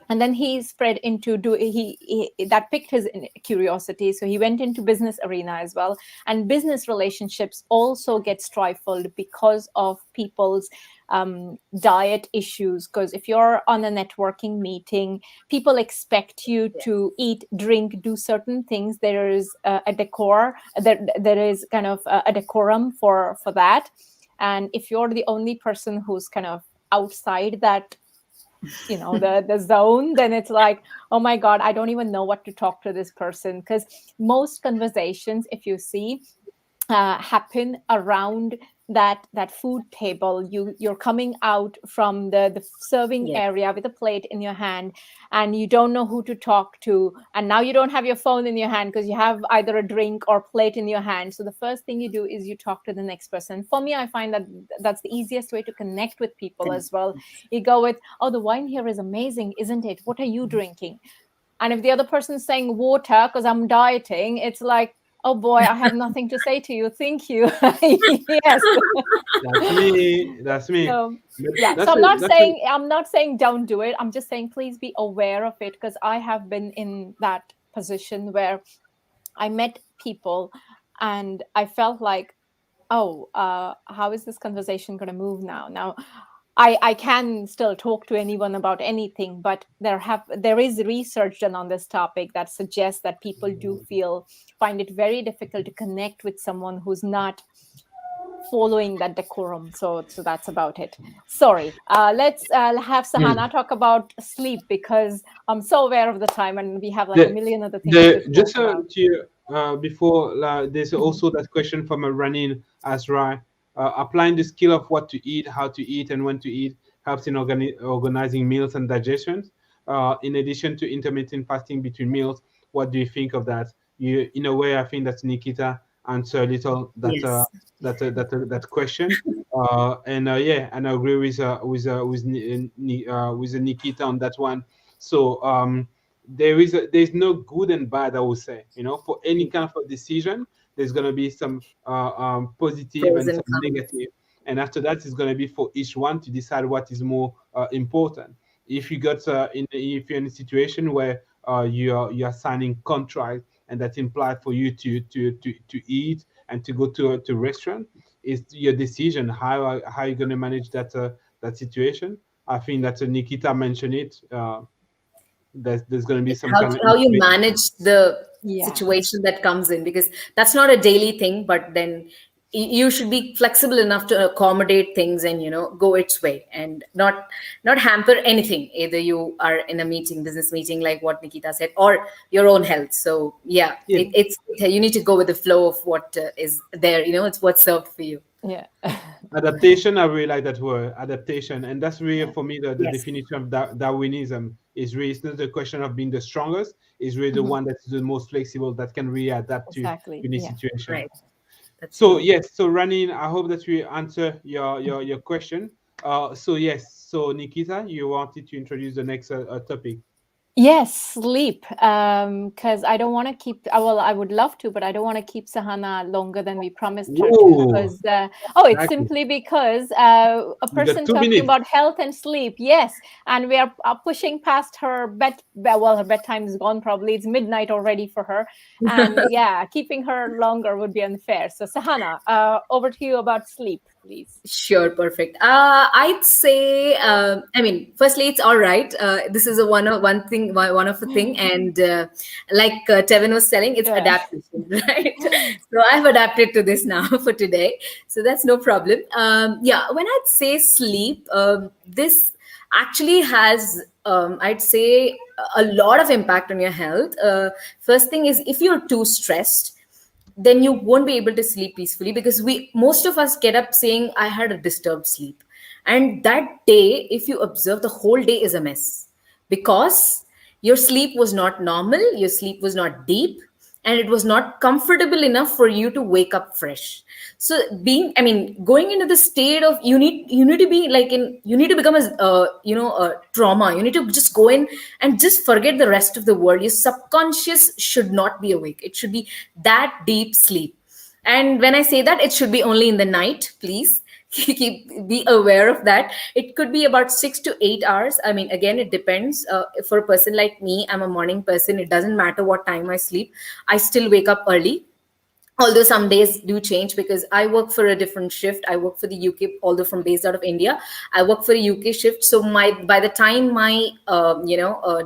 And then he spread into that picked his curiosity, so he went into business arena as well. And business relationships also get stifled because of people's diet issues, because if you're on a networking meeting, people expect you to eat, drink, do certain things. There is a decor, there is kind of a decorum for that. And if you're the only person who's kind of outside that, the zone, then it's like, oh my God, I don't even know what to talk to this person. Because most conversations, if you see, happen around that food table. You're coming out from the serving Yes. area with a plate in your hand, and you don't know who to talk to, and now you don't have your phone in your hand because you have either a drink or plate in your hand. So the first thing you do is you talk to the next person. For me, I find that that's the easiest way to connect with people as well. You go with, oh, the wine here is amazing, isn't it? What are you drinking? And if the other person's saying water because I'm dieting, it's like, oh boy, I have nothing to say to you. Thank you. Yes. That's me. That's me. So But yeah. So that's it. That's it. I'm not saying don't do it. I'm just saying please be aware of it, because I have been in that position where I met people and I felt like, oh, how is this conversation going to move now? Now, I can still talk to anyone about anything, but there is research done on this topic that suggests that people do find it very difficult to connect with someone who's not following that decorum. So that's about it. Sorry. Let's have Sahana talk about sleep, because I'm so aware of the time and we have like a The, million other things to talk just about. to before there's also that question from a running as right. Applying the skill of what to eat, how to eat, and when to eat helps in organizing meals and digestion. In addition to intermittent fasting between meals, what do you think of that? In a way, I think that Nikita answer a little Yes. that question. Yeah, and I agree with Nikita on that one. So there's no good and bad, I would say. For any kind of a decision, there's going to be some positive Pros and and some cons. negative, and after that it's going to be for each one to decide what is more important. If you're in a situation where you are signing contract, and that implies for you to eat and to go to restaurant, it's your decision how you're going to manage that situation. I think that Nikita mentioned it. There's going to be some how kind of how you intermittent. manage the Yeah. situation that comes in, because that's not a daily thing, but then you should be flexible enough to accommodate things and go its way, and not hamper anything. Either you are in a business meeting, like what Nikita said, or your own health. So yeah, Yeah. you need to go with the flow of what is there. It's what's served for you. Yeah. Adaptation, I really like that word, adaptation. And that's really Yeah. for me the Yes. definition of Darwinism is really, it's not the question of being the strongest, it's really the Mhm. one that's the most flexible, that can really adapt to Exactly. any Yeah. situation. Right. That's So true. yes, so Ranin, I hope that we answer your question. So yes, so Nikita, you wanted to introduce the next topic. Yes, sleep. Because I don't want to keep. Well, I would love to, but I don't want to keep Sahana longer than we promised her to. Whoa, Because it's exactly. simply because a You got person 2 minutes. talking about health and sleep. Yes, and we are pushing past her bed. Well, her bedtime is gone. Probably it's midnight already for her, and yeah, keeping her longer would be unfair. So Sahana, over to you about sleep, please. Sure, perfect. I'd say, I mean, firstly, it's all right. This is a one of a thing, and like Tevin was telling, it's Yeah. adaptation, right? So I've adapted to this now for today, so that's no problem. Yeah, when I'd say sleep, this actually has, I'd say, a lot of impact on your health. First thing is, if you're too stressed, then you won't be able to sleep peacefully, because we most of us get up saying I had a disturbed sleep, and that day, if you observe, the whole day is a mess, because your sleep was not normal, your sleep was not deep, and it was not comfortable enough for you to wake up fresh. So going into the state of, you need to be like in you need to become a trauma. You need to just go in and just forget the rest of the world. Your subconscious should not be awake, it should be that deep sleep. And when I say that, it should be only in the night, please. Be aware of that. It could be about 6 to 8 hours. I mean, again, it depends. For a person like me, I'm a morning person. It doesn't matter what time I sleep, I still wake up early. although some days do change because I work for a different shift. I work for the UK, although from based out of India. I work for a UK shift, so my by the time my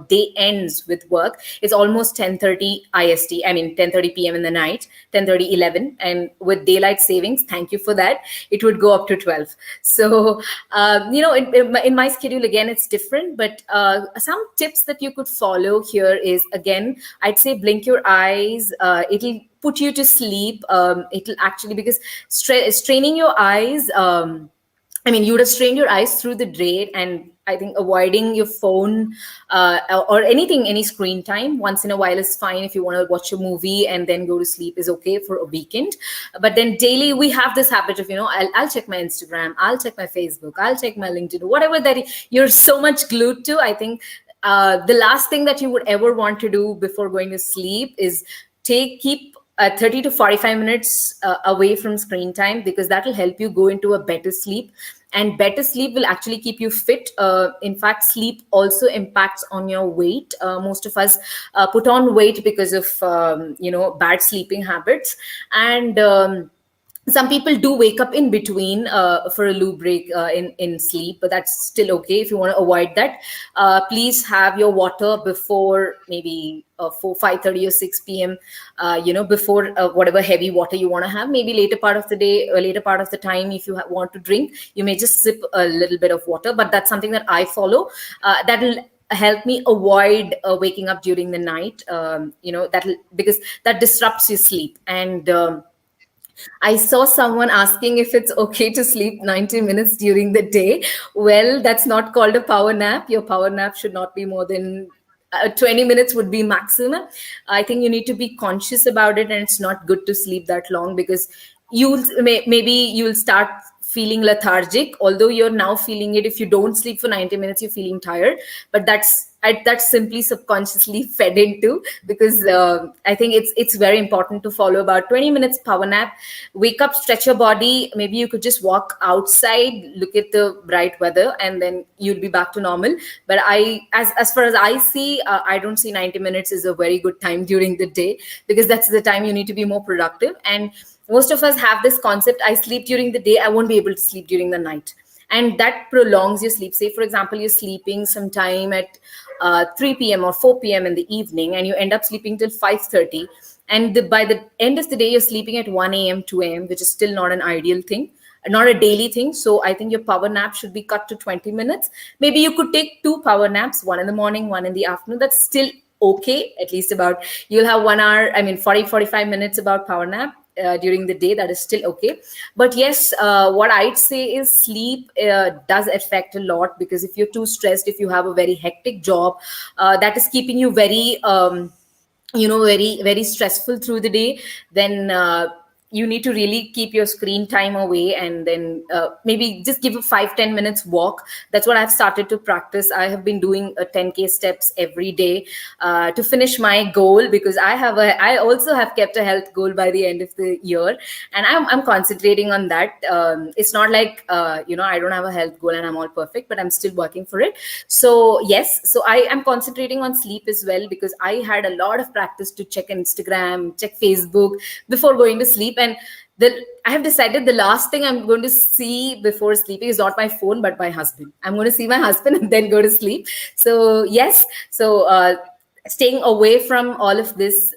day ends with work, it's almost 10:30 IST. I mean 10:30 p.m. in the night, 10:30, 11, and with daylight savings, thank you for that, it would go up to 12. So in my schedule again, it's different, but some tips that you could follow here is, again, I'd say blink your eyes. It'll put you to sleep. It'll actually, because straining your eyes, I mean, you would have strained your eyes through the day, and I think avoiding your phone or anything, any screen time once in a while is fine. If you want to watch a movie and then go to sleep is okay for a weekend. But then daily we have this habit of, I'll check my Instagram, I'll check my Facebook, I'll check my LinkedIn, whatever that you're so much glued to. I think the last thing that you would ever want to do before going to sleep is keep 30 to 45 minutes away from screen time, because that will help you go into a better sleep, and better sleep will actually keep you fit. In fact, sleep also impacts on your weight. Most of us put on weight because of bad sleeping habits, and some people do wake up in between for a loo break in sleep, but that's still okay. If you want to avoid that, please have your water before maybe 5:30 or 6 p.m. Before whatever heavy water you want to have. Maybe later part of the day or later part of the time, if you want to drink, you may just sip a little bit of water. But that's something that I follow. That will help me avoid waking up during the night. Because that disrupts your sleep. And I saw someone asking if it's okay to sleep 90 minutes during the day. Well, that's not called a power nap. Your power nap should not be more than 20 minutes would be maximum. I think you need to be conscious about it, and it's not good to sleep that long, because maybe you'll start feeling lethargic, although you're now feeling it. If you don't sleep for 90 minutes, you're feeling tired, but that's simply subconsciously fed into, because I think it's very important to follow about 20 minutes power nap. Wake up, stretch your body. Maybe you could just walk outside, look at the bright weather, and then you'll be back to normal. But as far as I see, I don't see 90 minutes is a very good time during the day, because that's the time you need to be more productive. And most of us have this concept: I sleep during the day, I won't be able to sleep during the night, and that prolongs your sleep. Say, for example, you're sleeping sometime at 3 p.m. or 4 p.m. in the evening, and you end up sleeping till 5:30, and by the end of the day, you're sleeping at 1 a.m., 2 a.m., which is still not an ideal thing, not a daily thing. So I think your power nap should be cut to 20 minutes. Maybe you could take 2 power naps, one in the morning, one in the afternoon. That's still okay. At least you'll have 1 hour, 45 minutes about power nap during the day. That is still okay. But yes, what I'd say is sleep does affect a lot, because if you're too stressed, if you have a very hectic job that is keeping you very very, very stressful through the day, then you need to really keep your screen time away, and then maybe just give a 5-10 minutes walk. That's what I've started to practice. I have been doing 10K steps every day to finish my goal, because I also have kept a health goal by the end of the year, and I'm concentrating on that. It's not like I don't have a health goal and I'm all perfect, but I'm still working for it. So yes, so I am concentrating on sleep as well, because I had a lot of practice to check Instagram, check Facebook before going to sleep. And I have decided the last thing I'm going to see before sleeping is not my phone, but my husband. I'm going to see my husband and then go to sleep. So yes, so staying away from all of this,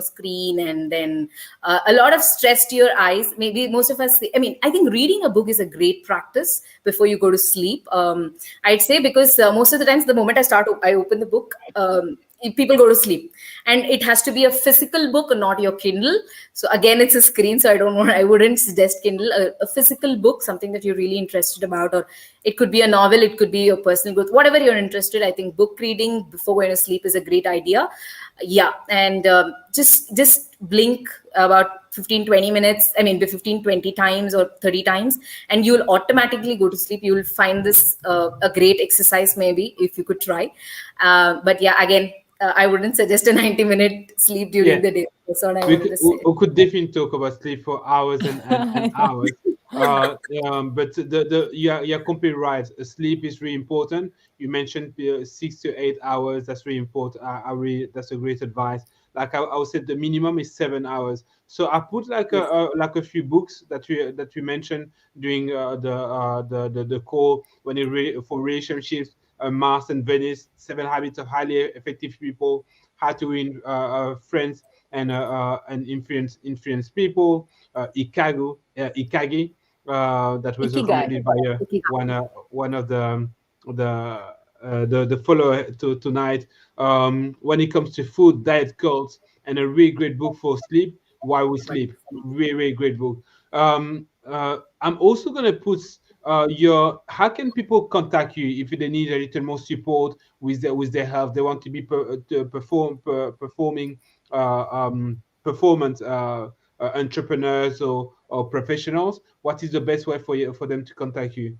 screen, and then a lot of stress to your eyes. Maybe most of us, I think reading a book is a great practice before you go to sleep. I'd say, because most of the times, the moment I open the book, people go to sleep, and it has to be a physical book, not your Kindle. So again, it's a screen, so I wouldn't suggest Kindle. A physical book, something that you're really interested about, or it could be a novel, it could be your personal growth, whatever you're interested. I think book reading before going to sleep is a great idea. Yeah. And just blink about 15-20 minutes, 15-20 times or 30 times, and you'll automatically go to sleep. You'll find this a great exercise, maybe, if you could try. But yeah, again, I wouldn't suggest a 90-minute sleep during the day. That's what I wanted to say. We could definitely talk about sleep for hours and hours. But you're completely right. Sleep is really important. You mentioned 6 to 8 hours. That's really important. That's a great advice. I would say the minimum is 7 hours. So I put Yes. like a few books that we mentioned during the call when for relationships, Mars and Venus, Seven Habits of Highly Effective People, How to Win Friends and influence people, Ikage, that was Ikigai. recommended by one of the follower tonight. When it comes to food, diet cults, and a really great book for sleep, Why We Sleep. Really, really great book. I'm also gonna put your. How can people contact you if they need a little more support with their health? They want to be performing performance entrepreneurs or professionals. What is the best way for them to contact you?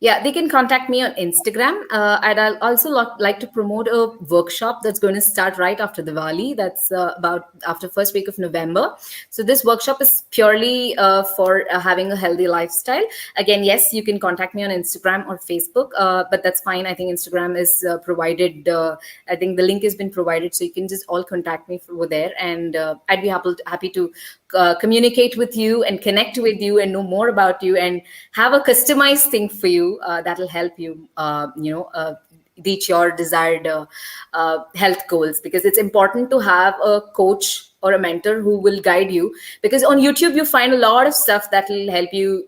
Yeah, they can contact me on Instagram. And I'll also like to promote a workshop that's going to start right after Diwali. That's about after first week of November. So this workshop is purely for having a healthy lifestyle. Again, yes, you can contact me on Instagram or Facebook, but that's fine. I think Instagram is provided. I think the link has been provided, so you can just all contact me over there, and I'd be happy to communicate with you and connect with you and know more about you and have a customized thing for you that'll help you reach your desired health goals, because it's important to have a coach or a mentor who will guide you, because on YouTube you find a lot of stuff that will help you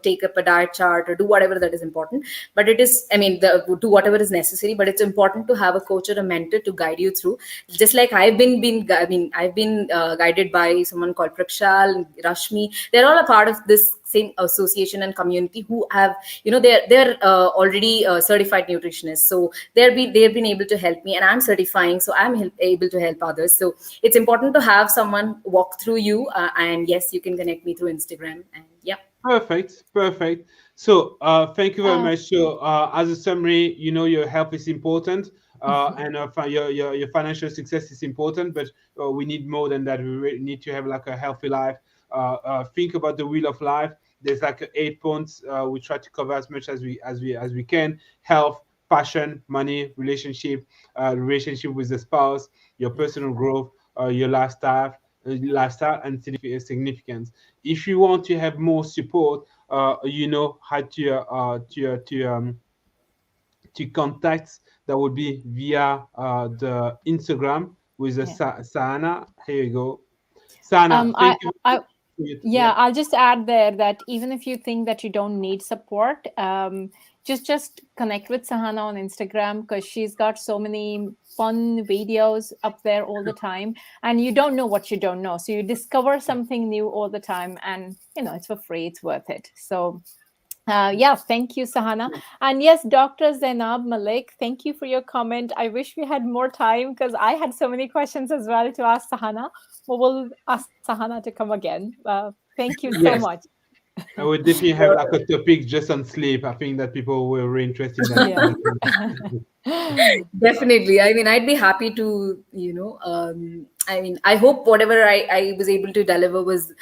take up a diet chart or do whatever that is important. But it is, I mean, do whatever is necessary, but it's important to have a coach or a mentor to guide you through. Just like I've been guided by someone called Prakshal, Rashmi. They're all a part of this same association and community who have, they're already certified nutritionists, so they've been able to help me, and I'm certifying, so able to help others. So it's important to have someone walk through you, and yes, you can connect me through Instagram, and yeah. Perfect, perfect. So, thank you very Uh, much. So, as a summary, your health is important, and your financial success is important, but we need more than that. Need to have like a healthy life. Think about the wheel of life. There's like 8 points. We try to cover as much as we can. Health, passion, money, relationship with the spouse, your personal growth, your lifestyle and significance. If you want to have more support, you know how to contact. That would be via the Instagram with the yeah. Sahana. Here you go, Sahana. I, Thank you. I, Yeah. yeah, I'll just add there that even if you think that you don't need support, just connect with Sahana on Instagram, because she's got so many fun videos up there all the time, and you don't know what you don't know, so you discover something new all the time, and it's for free, it's worth it. So yeah, thank you, Sahana. And yes, Dr. Zainab Malik, thank you for your comment. I wish we had more time because I had so many questions as well to ask Sahana. But we'll ask Sahana to come again. Thank you so Yes. much. I would definitely have like a topic just on sleep. I think that people were really interested in that. Yeah. Definitely. I mean, I'd be happy to, I mean, I hope whatever I was able to deliver was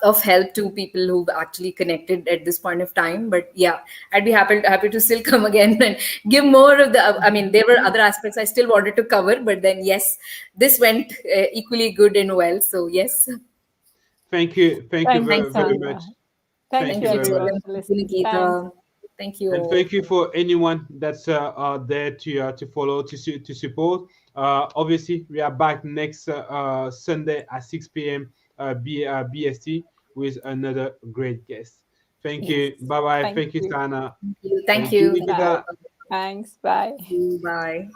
of help to people who've actually connected at this point of time. But yeah, I'd be happy to still come again and give more of the, I mean, there were other aspects I still wanted to cover, but then yes, this went equally good and well. So yes, Thank you Thank you, very, thank very you. much. Sahana. Thank Thank you, you very much. everyone, Thank for you, listening. Thanks. Nikita. Thank you And all. thank you for anyone that's there to follow to support. Obviously, we are back next Sunday at 6 p.m. BST with another great guest. Thank Yes. you. Bye bye. Thank Thank you, you. Sana. Thank Thank you, you. Thank you Bye. all. Nikita. Thanks. Bye. Thank you. Bye.